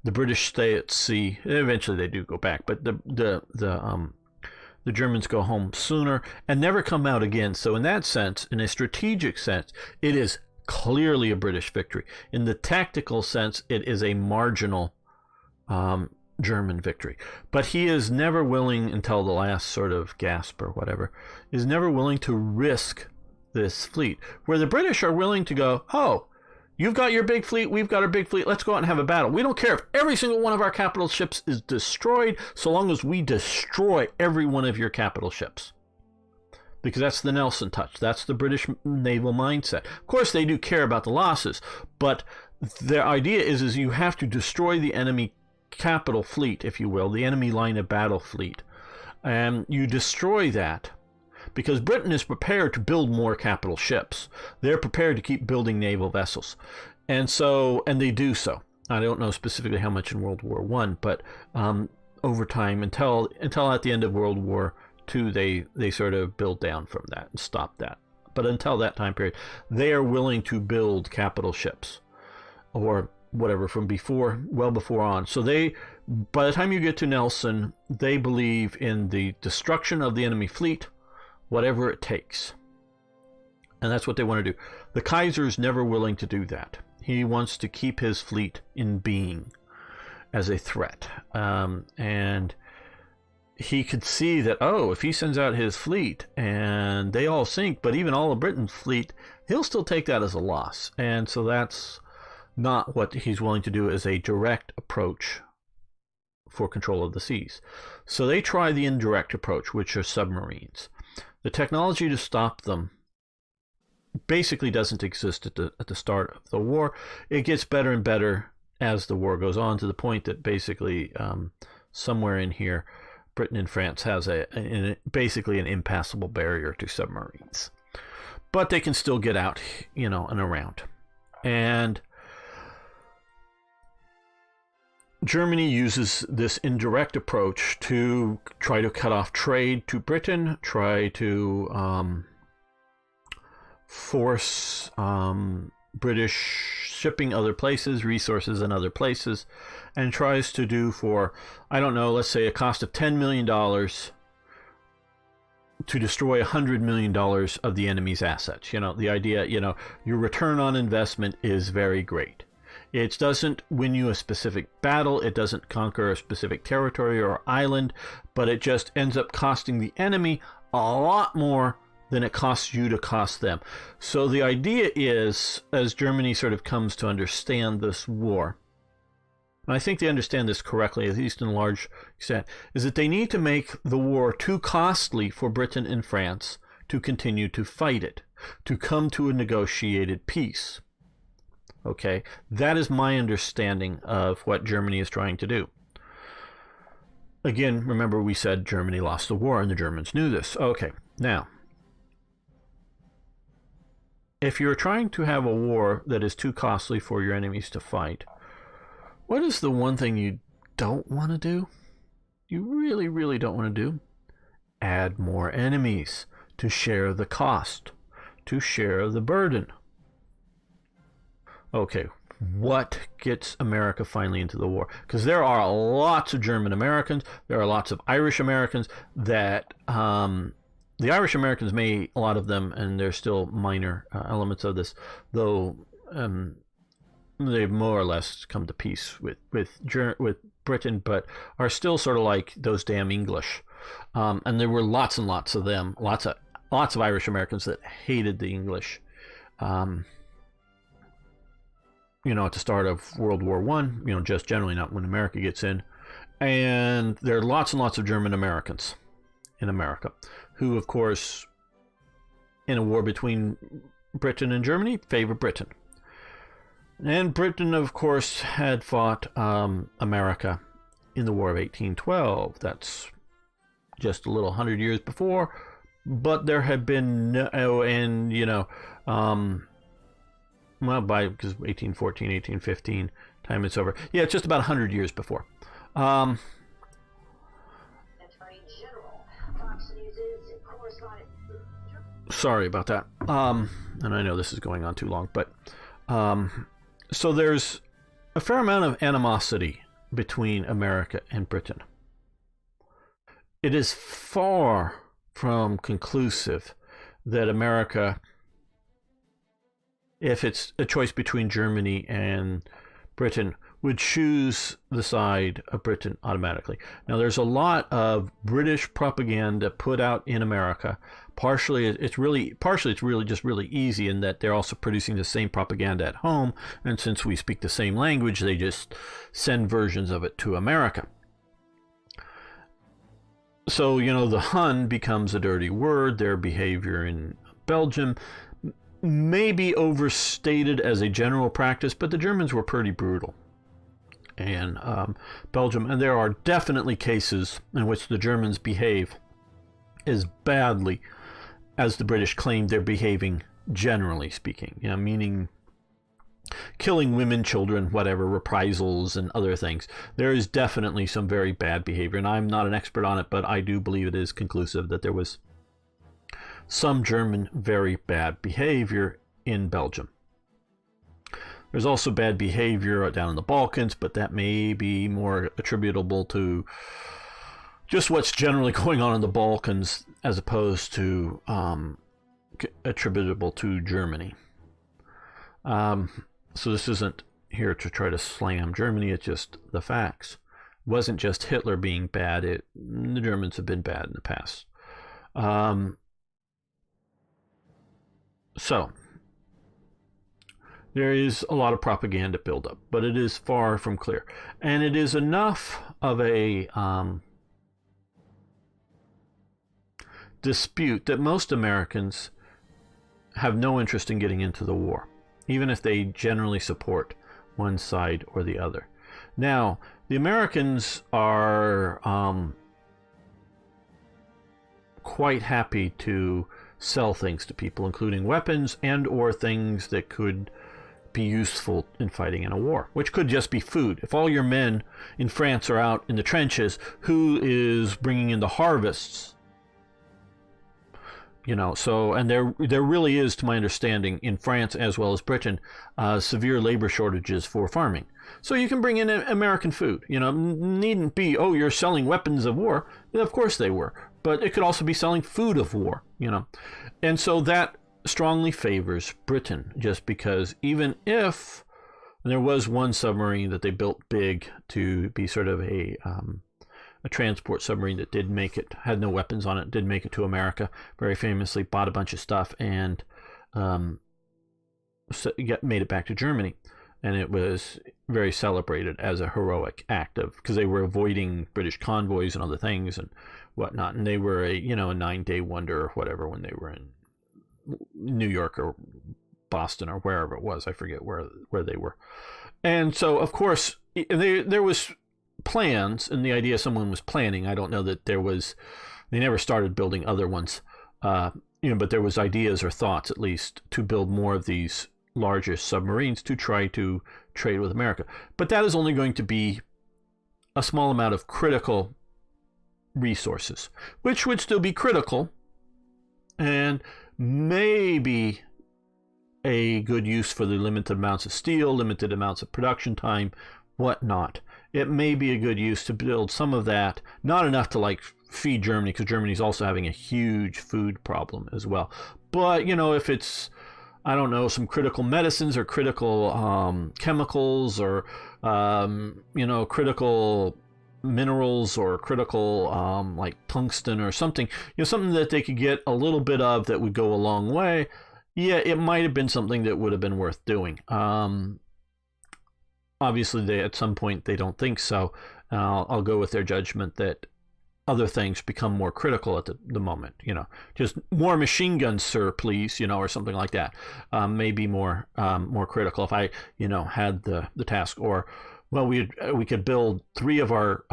The British stay at sea. Eventually they do go back, but the Germans go home sooner and never come out again. So in that sense, in a strategic sense, it is clearly a British victory. In the tactical sense, it is a marginal German victory. But he is never willing, until the last sort of gasp or whatever, is never willing to risk this fleet. Where the British are willing to go, oh, you've got your big fleet, we've got our big fleet, let's go out and have a battle. We don't care if every single one of our capital ships is destroyed, so long as we destroy every one of your capital ships. Because that's the Nelson touch. That's the British naval mindset. Of course, they do care about the losses, but their idea is you have to destroy the enemy capital fleet, if you will, the enemy line of battle fleet. And you destroy that because Britain is prepared to build more capital ships. They're prepared to keep building naval vessels. And they do so. I don't know specifically how much in World War I, but over time, until at the end of World War II, they sort of build down from that and stop that. But until that time period, they are willing to build capital ships or whatever from before, well before on. So by the time you get to Nelson, they believe in the destruction of the enemy fleet, whatever it takes. And that's what they want to do. The Kaiser is never willing to do that. He wants to keep his fleet in being as a threat. And he could see that, if he sends out his fleet and they all sink, but even all of Britain's fleet, he'll still take that as a loss. And so that's not what he's willing to do as a direct approach for control of the seas. So they try the indirect approach, which are submarines. The technology to stop them basically doesn't exist at the start of the war. It gets better and better as the war goes on, to the point that basically somewhere in here, Britain and France has basically an impassable barrier to submarines. But they can still get out, and around. And Germany uses this indirect approach to try to cut off trade to Britain, try to force British shipping other places, resources in other places, and tries to do for, I don't know, let's say a cost of $10 million, to destroy $100 million of the enemy's assets. The idea, your return on investment is very great. It doesn't win you a specific battle. It doesn't conquer a specific territory or island, but it just ends up costing the enemy a lot more than it costs you to cost them. So the idea is, as Germany sort of comes to understand this war, and I think they understand this correctly, at least in a large extent, is that they need to make the war too costly for Britain and France to continue to fight it, to come to a negotiated peace. Okay, that is my understanding of what Germany is trying to do. Again, remember we said Germany lost the war and the Germans knew this. Okay, now, if you're trying to have a war that is too costly for your enemies to fight, what is the one thing you don't want to do? You really, really don't want to do? Add more enemies to share the cost, to share the burden. Okay, what gets America finally into the war? Because there are lots of German Americans, there are lots of Irish Americans that the Irish Americans made a lot of them, and there's still minor elements of this, though they've more or less come to peace with Britain, but are still sort of like those damn English. And there were lots and lots of them, lots of Irish Americans that hated the English. At the start of World War One, just generally, not when America gets in. And there are lots and lots of German Americans in America, who, of course, in a war between Britain and Germany, favor Britain. And Britain, of course, had fought America in the War of 1812. That's just a little 100 years before, but there had been because 1814, 1815, time it's over. Yeah, it's just about 100 years before. Sorry about that. And I know this is going on too long, but so there's a fair amount of animosity between America and Britain. It is far from conclusive that America, if it's a choice between Germany and Britain, would choose the side of Britain automatically. Now, there's a lot of British propaganda put out in America. Partially, it's really just really easy in that they're also producing the same propaganda at home, and since we speak the same language, they just send versions of it to America. So, the Hun becomes a dirty word. Their behavior in Belgium may be overstated as a general practice, but the Germans were pretty brutal. And Belgium, and there are definitely cases in which the Germans behave as badly as the British claim they're behaving, generally speaking, meaning killing women, children, whatever, reprisals and other things. There is definitely some very bad behavior, and I'm not an expert on it, but I do believe it is conclusive that there was some German very bad behavior in Belgium. There's also bad behavior down in the Balkans, but that may be more attributable to just what's generally going on in the Balkans as opposed to attributable to Germany. So this isn't here to try to slam Germany, it's just the facts. It wasn't just Hitler being bad, the Germans have been bad in the past. So there is a lot of propaganda buildup, but it is far from clear. And it is enough of a dispute that most Americans have no interest in getting into the war, even if they generally support one side or the other. Now, the Americans are quite happy to sell things to people, including weapons and or things that could be useful in fighting in a war, which could just be food. If all your men in France are out in the trenches, who is bringing in the harvests? So, and there really is, to my understanding, in France as well as Britain, severe labor shortages for farming. So you can bring in American food. Needn't be, oh, you're selling weapons of war. Yeah, of course they were, but it could also be selling food of war. And so that strongly favors Britain, just because even if there was one submarine that they built big to be sort of a transport submarine that did make it, had no weapons on it, did make it to America, very famously bought a bunch of stuff and made it back to Germany. And it was very celebrated as a heroic act because they were avoiding British convoys and other things and whatnot. And they were a 9-day wonder or whatever when they were in New York or Boston or wherever it was. I forget where they were. And so, of course, there was plans, and the idea someone was planning. I don't know that they never started building other ones, but there was ideas or thoughts, at least, to build more of these larger submarines to try to trade with America. But that is only going to be a small amount of critical resources, which would still be critical and maybe a good use for the limited amounts of steel, limited amounts of production time, whatnot. It may be a good use to build some of that, not enough to feed Germany, because Germany's also having a huge food problem as well. But, if it's, I don't know, some critical medicines or critical chemicals or, critical minerals or critical like tungsten or something, something that they could get a little bit of that would go a long way. Yeah, it might have been something that would have been worth doing. Obviously, at some point they don't think so. I'll go with their judgment that other things become more critical at the moment. Just more machine guns, sir, please. Or something like that. Maybe more critical if I had the task. Or, well, we could build 3 of our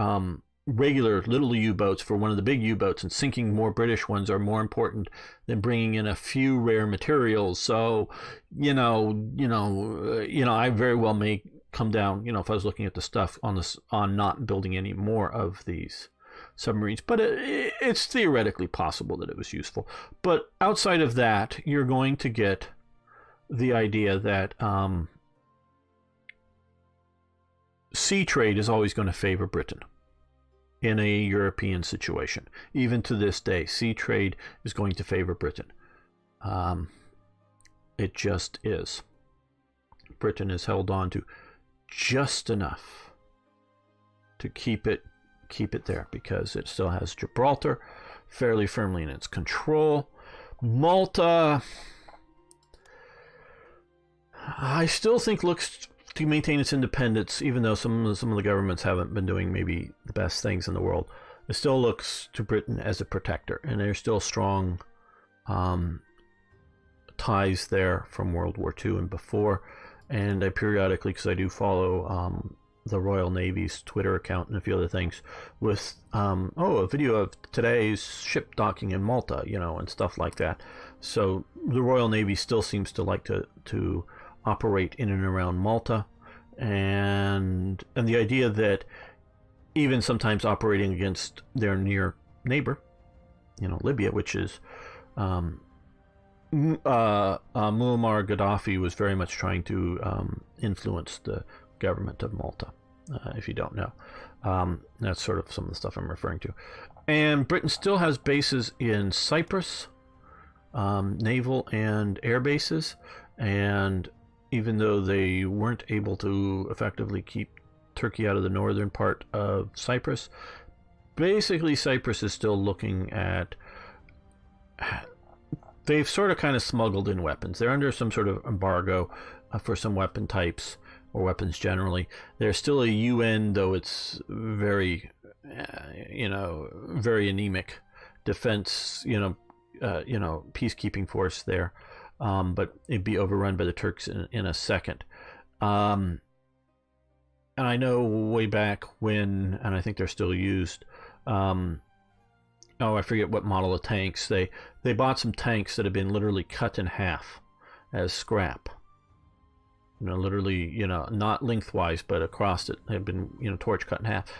regular little U-boats for one of the big U-boats, and sinking more British ones are more important than bringing in a few rare materials. So, I very well may come down, if I was looking at the stuff on not building any more of these submarines. But it's theoretically possible that it was useful. But outside of that, you're going to get the idea that sea trade is always going to favor Britain in a European situation. Even to this day, sea trade is going to favor Britain. It just is. Britain is held on to just enough to keep it there, because it still has Gibraltar fairly firmly in its control. Malta, I still think looks to maintain its independence, even though some of the governments haven't been doing maybe the best things in the world. It still looks to Britain as a protector, and there's still strong ties there from World War II and before. And I periodically, because I do follow the Royal Navy's Twitter account and a few other things, with a video of today's ship docking in Malta, and stuff like that. So the Royal Navy still seems to like to operate in and around Malta, and the idea that even sometimes operating against their near neighbor, Libya, which is Muammar Gaddafi was very much trying to influence the government of Malta, if you don't know. That's sort of some of the stuff I'm referring to. And Britain still has bases in Cyprus, naval and air bases, and even though they weren't able to effectively keep Turkey out of the northern part of Cyprus, basically Cyprus is still looking at... They've sort of kind of smuggled in weapons. They're under some sort of embargo for some weapon types, or weapons generally. There's still a UN, though it's very, very anemic defense, peacekeeping force there. But it'd be overrun by the Turks in a second. And I know way back when, and I think they're still used, I forget what model of tanks. They bought some tanks that had been literally cut in half as scrap. Literally, not lengthwise, but across it. They had been, torch cut in half.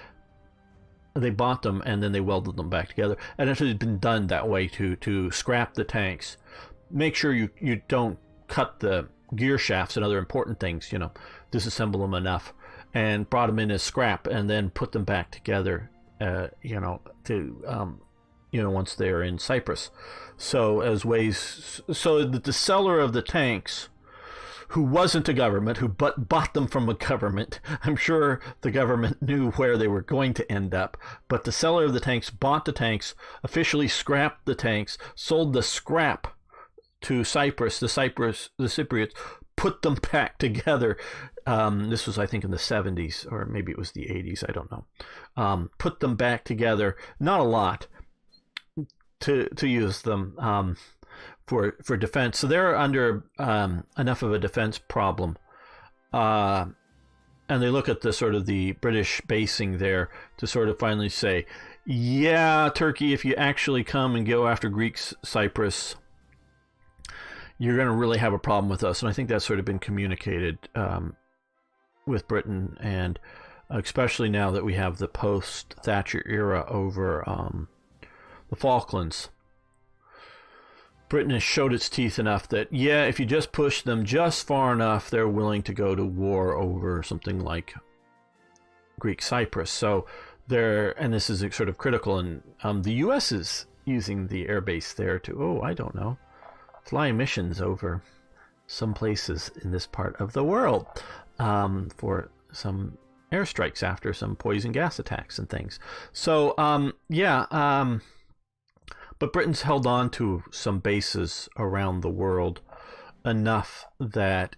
they bought them and then they welded them back together. And it had been done that way to scrap the tanks. Make sure you don't cut the gear shafts and other important things, disassemble them enough, and brought them in as scrap and then put them back together, once they're in Cyprus. So that the seller of the tanks, who wasn't a government, who bought them from a government. I'm sure the government knew where they were going to end up, but the seller of the tanks bought the tanks, officially scrapped the tanks, sold the scrap to Cyprus. The Cypriots put them back together. This was, I think, in the 70s, or maybe it was the 80s, I don't know. Put them back together, not a lot, to use them for defense. So they're under enough of a defense problem, and they look at the sort of the British basing there to sort of finally say, yeah, Turkey, if you actually come and go after Greek Cyprus, you're going to really have a problem with us. And I think that's sort of been communicated with Britain, and especially now that we have the post-Thatcher era over the Falklands. Britain has showed its teeth enough that, yeah, if you just push them just far enough, they're willing to go to war over something like Greek Cyprus. So and this is sort of critical, and the U.S. is using the air base there to, fly missions over some places in this part of the world for some airstrikes after some poison gas attacks and things. So, but Britain's held on to some bases around the world enough that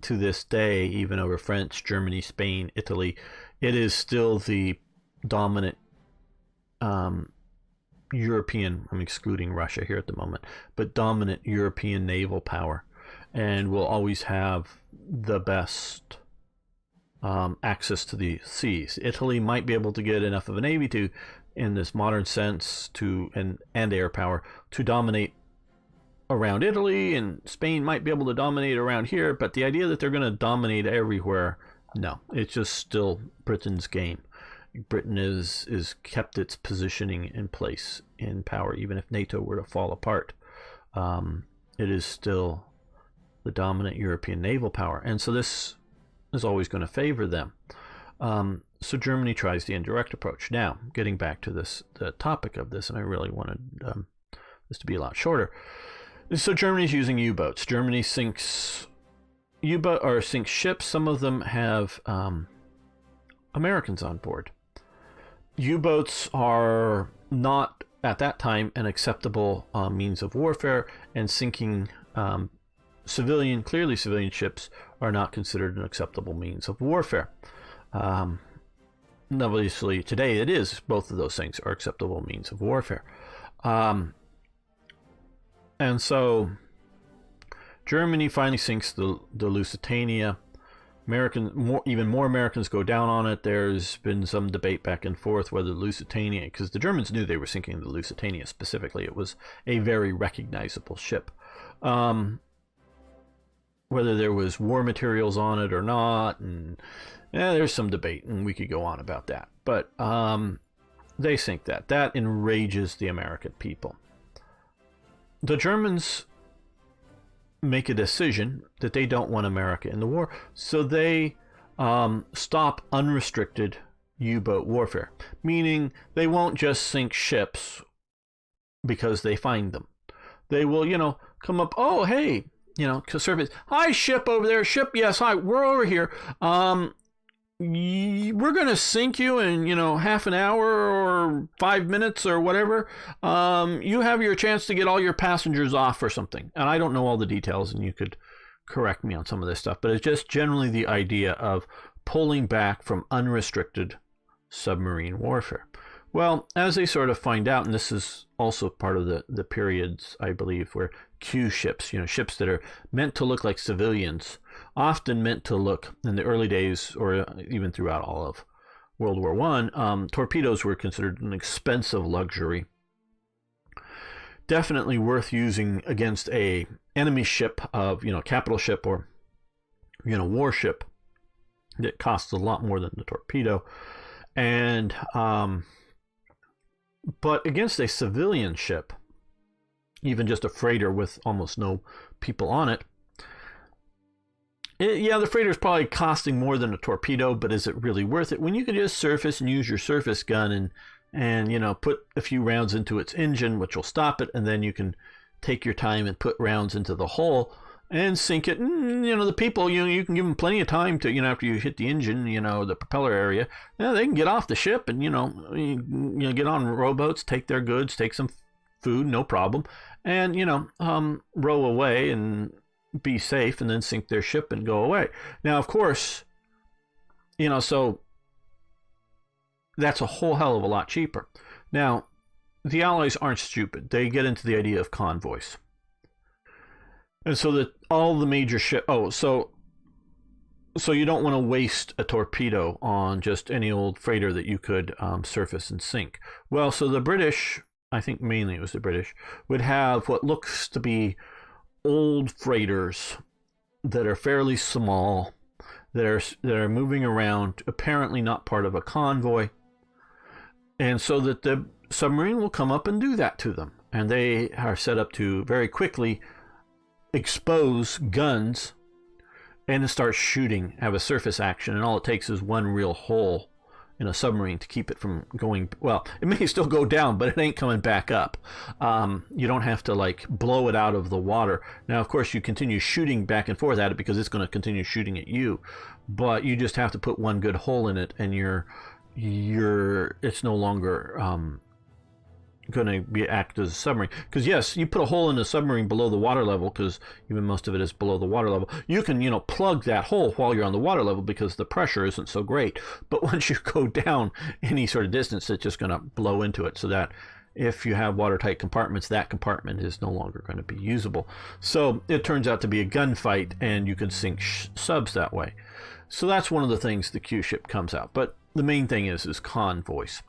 to this day, even over France, Germany, Spain, Italy, it is still the dominant European, I'm excluding Russia here at the moment, but dominant European naval power, and will always have the best access to the seas. Italy might be able to get enough of a navy to, in this modern sense, and air power to dominate around Italy, and Spain might be able to dominate around here, but the idea that they're going to dominate everywhere, no, it's just still Britain's game. Britain is kept its positioning in place in power, even if NATO were to fall apart. It is still the dominant European naval power, and so this is always going to favor them. So Germany tries the indirect approach. Now, getting back to the topic of this, and I really wanted this to be a lot shorter. So Germany's using U-boats. Germany sinks ships. Some of them have Americans on board. U-boats are not, at that time, an acceptable means of warfare, and sinking clearly civilian ships are not considered an acceptable means of warfare. Obviously, today it is. Both of those things are acceptable means of warfare. And so Germany finally sinks the Lusitania. Even more Americans go down on it. There's been some debate back and forth whether the Lusitania, because the Germans knew they were sinking the Lusitania specifically. It was a very recognizable ship. Whether there was war materials on it or not, and there's some debate, and we could go on about that. But they sink that. That enrages the American people. The Germans make a decision that they don't want America in the war, so they stop unrestricted U-boat warfare, meaning they won't just sink ships because they find them. They will, come up, oh, hey, surface, hi, ship over there, ship, yes, hi, we're over here. We're going to sink you in, half an hour or 5 minutes or whatever. You have your chance to get all your passengers off or something. And I don't know all the details, and you could correct me on some of this stuff, but it's just generally the idea of pulling back from unrestricted submarine warfare. Well, as they sort of find out, and this is also part of the periods, I believe, where Q ships, ships that are meant to look like civilians, often meant to look, in the early days, or even throughout all of World War I, torpedoes were considered an expensive luxury. Definitely worth using against a enemy ship of, capital ship or, warship that costs a lot more than the torpedo. And But against a civilian ship, even just a freighter with almost no people on it, yeah, the freighter is probably costing more than a torpedo, but is it really worth it when you can just surface and use your surface gun and put a few rounds into its engine, which will stop it, and then you can take your time and put rounds into the hull and sink it. And, the people, you can give them plenty of time to, after you hit the engine, the propeller area, they can get off the ship and, get on rowboats, take their goods, take some food, no problem, and, row away and be safe and then sink their ship and go away. Now, of course, so that's a whole hell of a lot cheaper. Now, the Allies aren't stupid. They get into the idea of convoys. And so that all the major ships... so you don't want to waste a torpedo on just any old freighter that you could surface and sink. Well, so the British, I think mainly it was the British, would have what looks to be old freighters that are fairly small, that are moving around, apparently not part of a convoy, and so that the submarine will come up and do that to them. And they are set up to very quickly expose guns and start shooting, have a surface action, and all it takes is one real hole in a submarine to keep it from going. Well, it may still go down, but it ain't coming back up. You don't have to blow it out of the water. Now, of course, you continue shooting back and forth at it because it's going to continue shooting at you, but you just have to put one good hole in it, and it's no longer going to be act as a submarine. Because yes, you put a hole in a submarine below the water level, because even most of it is below the water level. You can plug that hole while you're on the water level because the pressure isn't so great. But once you go down any sort of distance, it's just going to blow into it, so that if you have watertight compartments, that compartment is no longer going to be usable. So it turns out to be a gunfight, and you can sink subs that way. So that's one of the things the Q ship comes out. But the main thing is convoys.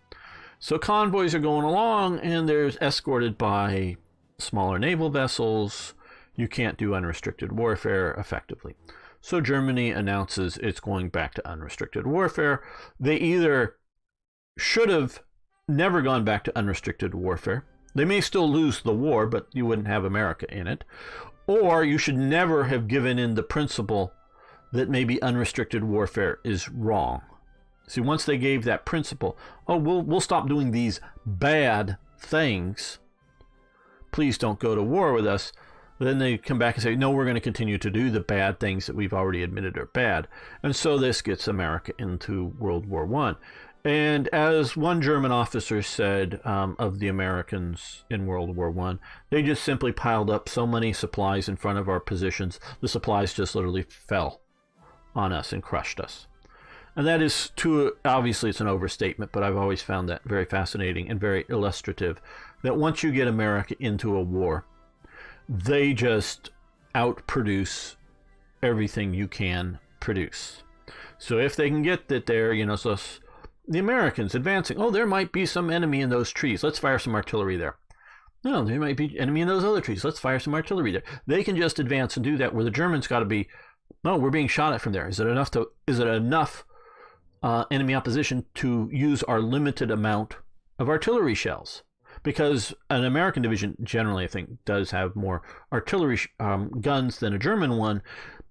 So convoys are going along, and they're escorted by smaller naval vessels. You can't do unrestricted warfare effectively. So Germany announces it's going back to unrestricted warfare. They either should have never gone back to unrestricted warfare. They may still lose the war, but you wouldn't have America in it. Or you should never have given in the principle that maybe unrestricted warfare is wrong. See, once they gave that principle, we'll stop doing these bad things, please don't go to war with us, then they come back and say, no, we're going to continue to do the bad things that we've already admitted are bad. And so this gets America into World War I. And as one German officer said of the Americans in World War I, they just simply piled up so many supplies in front of our positions, the supplies just literally fell on us and crushed us. And that is obviously it's an overstatement, but I've always found that very fascinating and very illustrative, that once you get America into a war, they just outproduce everything you can produce. So if they can get that there, so the Americans advancing, there might be some enemy in those trees, let's fire some artillery there. No, there might be enemy in those other trees, let's fire some artillery there. They can just advance and do that, where the Germans got to be, no, we're being shot at from there. Is it enough enemy opposition to use our limited amount of artillery shells? Because an American division generally, I think, does have more artillery guns than a German one.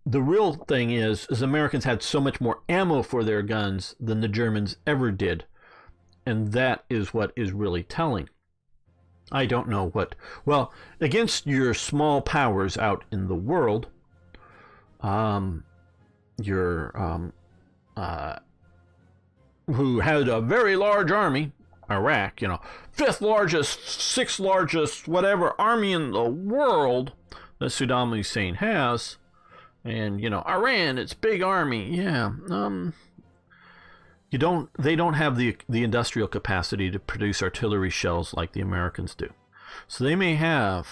The real thing is Americans had so much more ammo for their guns than the Germans ever did. And that is what is really telling. I don't know what... Well, against your small powers out in the world, who had a very large army, Iraq, fifth largest, sixth largest, whatever army in the world that Saddam Hussein has, and Iran, its big army, they don't have the industrial capacity to produce artillery shells like the Americans do. So they may have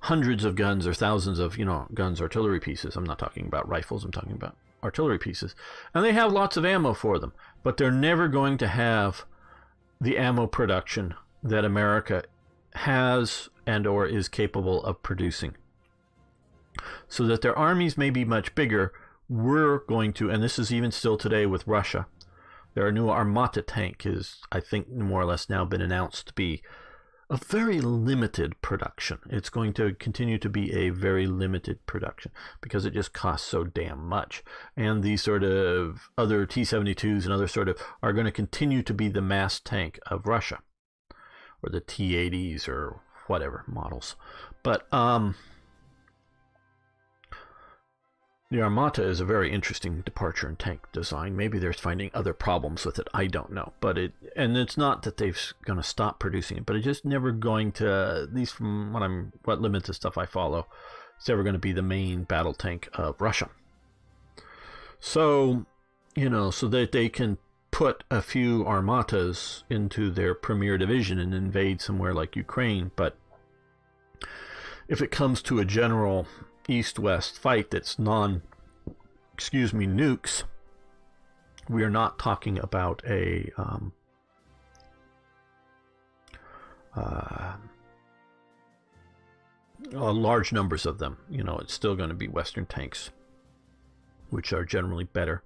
hundreds of guns or thousands of guns, artillery pieces. I'm not talking about rifles, I'm talking about artillery pieces, and they have lots of ammo for them, but they're never going to have the ammo production that America has and or is capable of producing. So that their armies may be much bigger, we're going to, and this is even still today with Russia, Their new Armata tank is, I think, more or less now been announced to be a very limited production. It's going to continue to be a very limited production because it just costs so damn much. And these sort of other T-72s and other sort of are going to continue to be the mass tank of Russia, or the T-80s or whatever models. But the Armata is a very interesting departure in tank design. Maybe they're finding other problems with it. I don't know. But it's not that they're going to stop producing it, but it's just never going to, at least from what limited stuff I follow, it's never going to be the main battle tank of Russia. So, so that they can put a few Armatas into their premier division and invade somewhere like Ukraine. But if it comes to a general east-west fight that's nukes, we are not talking about large numbers of them. It's still going to be Western tanks, which are generally better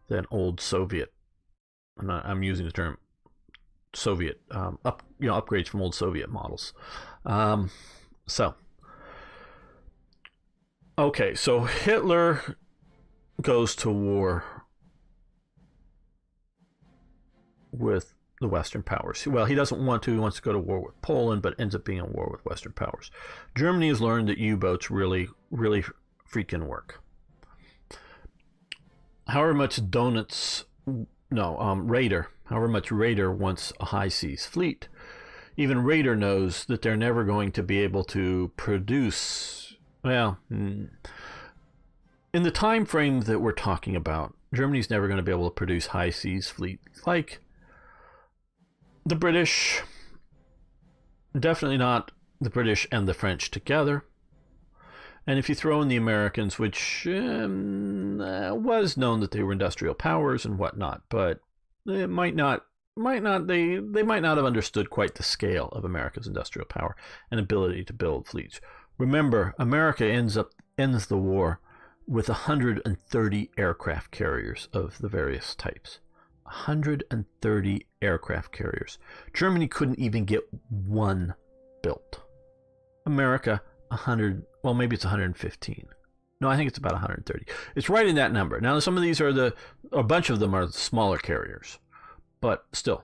than old Soviet. I'm using the term Soviet upgrades from old Soviet models. Okay, so Hitler goes to war with the Western powers. Well, he doesn't want to. He wants to go to war with Poland, but ends up being at war with Western powers. Germany has learned that U-boats really, really freaking work. However much Raider wants a high seas fleet, even Raider knows that they're never going to be able to produce. Well, in the time frame that we're talking about, Germany's never going to be able to produce high seas fleet like the British. Definitely not the British and the French together. And if you throw in the Americans, which was known that they were industrial powers and whatnot, but it might not. They might not have understood quite the scale of America's industrial power and ability to build fleets. Remember, America ends the war with 130 aircraft carriers of the various types. 130 aircraft carriers. Germany couldn't even get one built. America, 100, well, maybe it's 115. No, I think it's about 130. It's right in that number. Now, some of these a bunch of them are smaller carriers, but still.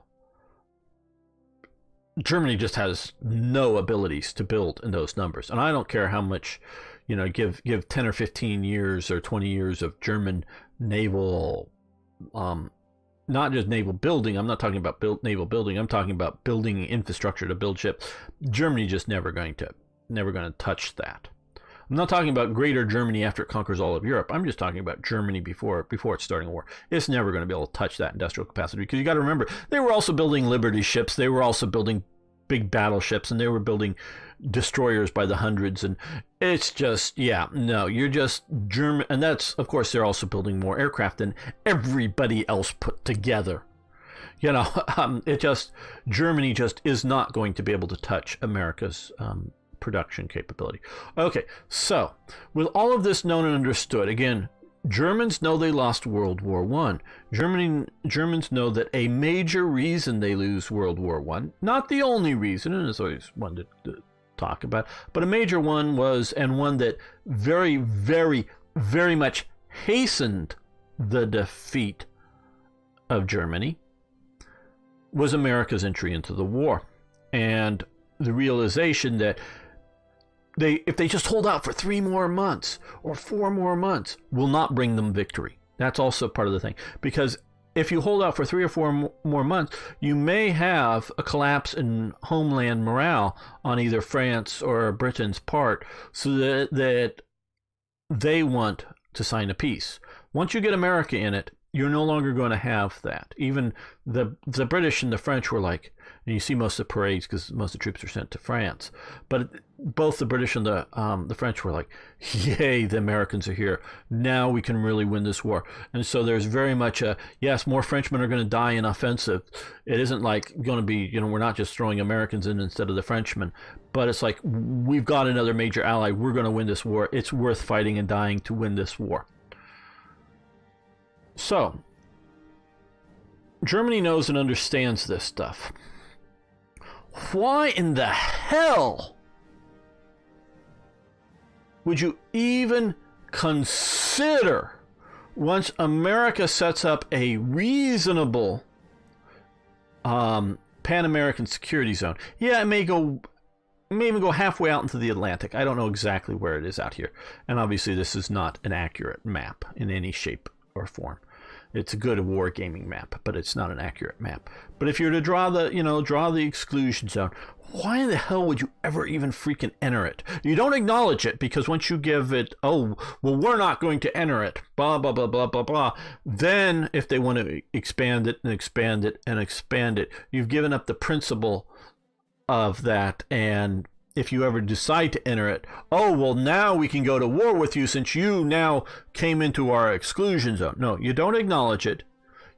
Germany just has no abilities to build in those numbers. And I don't care how much, give 10 or 15 years or 20 years of German naval, not just naval building. I'm not talking about naval building. I'm talking about building infrastructure to build ships. Germany just never going to touch that. I'm not talking about greater Germany after it conquers all of Europe. I'm just talking about Germany before it's starting a war. It's never going to be able to touch that industrial capacity because you got to remember, they were also building Liberty ships. They were also building big battleships, and they were building destroyers by the hundreds. And it's just, you're just German. And that's, of course, they're also building more aircraft than everybody else put together. Germany just is not going to be able to touch America's production capability. Okay, so with all of this known and understood, again, Germans know they lost World War I. Germans know that a major reason they lose World War I, not the only reason, and it's always one to talk about, but a major one was, and one that very, very, very much hastened the defeat of Germany, was America's entry into the war. And the realization that if they just hold out for 3 more months or 4 more months, will not bring them victory. That's also part of the thing. Because if you hold out for 3 or 4 more months, you may have a collapse in homeland morale on either France or Britain's part, so that they want to sign a peace. Once you get America in it, you're no longer going to have that. Even the British and the French were like, and you see most of the parades because most of the troops are sent to France. But both the British and the French were like, yay, the Americans are here. Now we can really win this war. And so there's very much yes, more Frenchmen are going to die in offensive. It isn't like going to be, we're not just throwing Americans in instead of the Frenchmen. But it's like, we've got another major ally. We're going to win this war. It's worth fighting and dying to win this war. So, Germany knows and understands this stuff. Why in the hell would you even consider, once America sets up a reasonable Pan-American security zone? Yeah, it may even go halfway out into the Atlantic. I don't know exactly where it is out here. And obviously this is not an accurate map in any shape or form. It's a good wargaming map, but it's not an accurate map. But if you were to draw the exclusion zone, why in the hell would you ever even freaking enter it? You don't acknowledge it, because once you give it, oh, well, we're not going to enter it, blah, blah, blah, blah, blah, blah. Then if they want to expand it and expand it and expand it, you've given up the principle of that. And if you ever decide to enter it, oh, well, now we can go to war with you since you now came into our exclusion zone. No, you don't acknowledge it.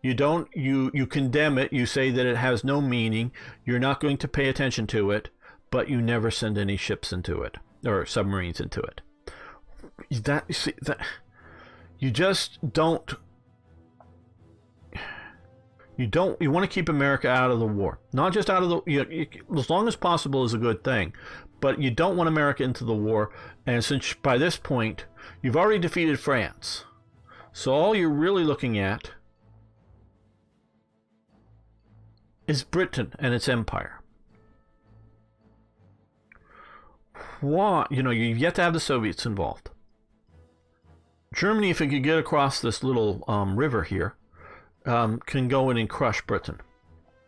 You don't, you condemn it. You say that it has no meaning. You're not going to pay attention to it, but you never send any ships into it or submarines into it. You just don't. You want to keep America out of the war. Not just out of the, as long as possible is a good thing, but you don't want America into the war. And since by this point, you've already defeated France. So all you're really looking at is Britain and its empire. Why? You've yet to have the Soviets involved. Germany, if it could get across this little river here, can go in and crush Britain.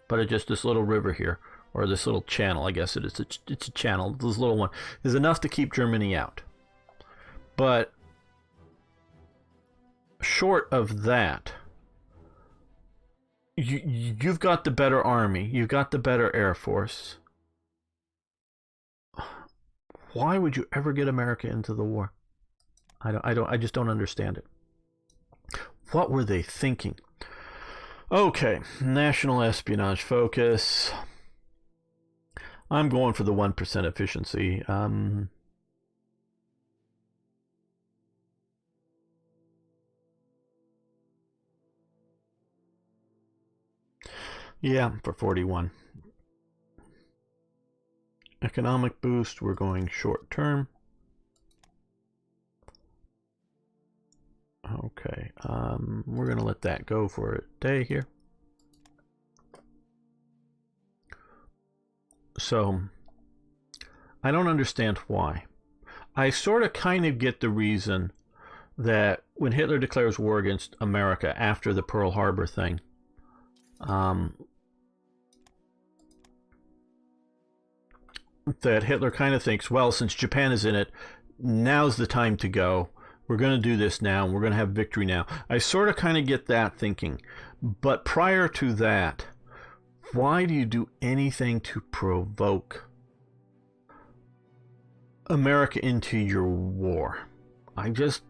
But it's just this little river here, or this little channel, I guess it is. It's a channel. This little one is enough to keep Germany out. But short of that, you've got the better army. You've got the better air force. Why would you ever get America into the war? I just don't understand it. What were they thinking? Okay, national espionage focus. I'm going for the 1% efficiency. Yeah, for 41. Economic boost, we're going short term. Okay, we're going to let that go for a day here. So, I don't understand why. I sort of kind of get the reason that when Hitler declares war against America after the Pearl Harbor thing, that Hitler kind of thinks, well, since Japan is in it, now's the time to go. We're going to do this now. We're going to have victory now. I sort of kind of get that thinking. But prior to that, why do you do anything to provoke America into your war? I just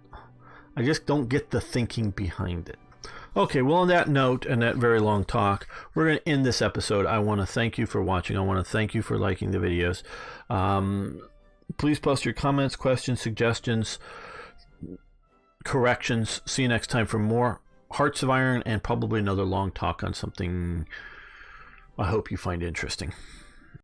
don't get the thinking behind it. Okay, well, on that note and that very long talk, we're going to end this episode. I want to thank you for watching. I want to thank you for liking the videos. Please post your comments, questions, suggestions, corrections. See you next time for more Hearts of Iron and probably another long talk on something I hope you find interesting.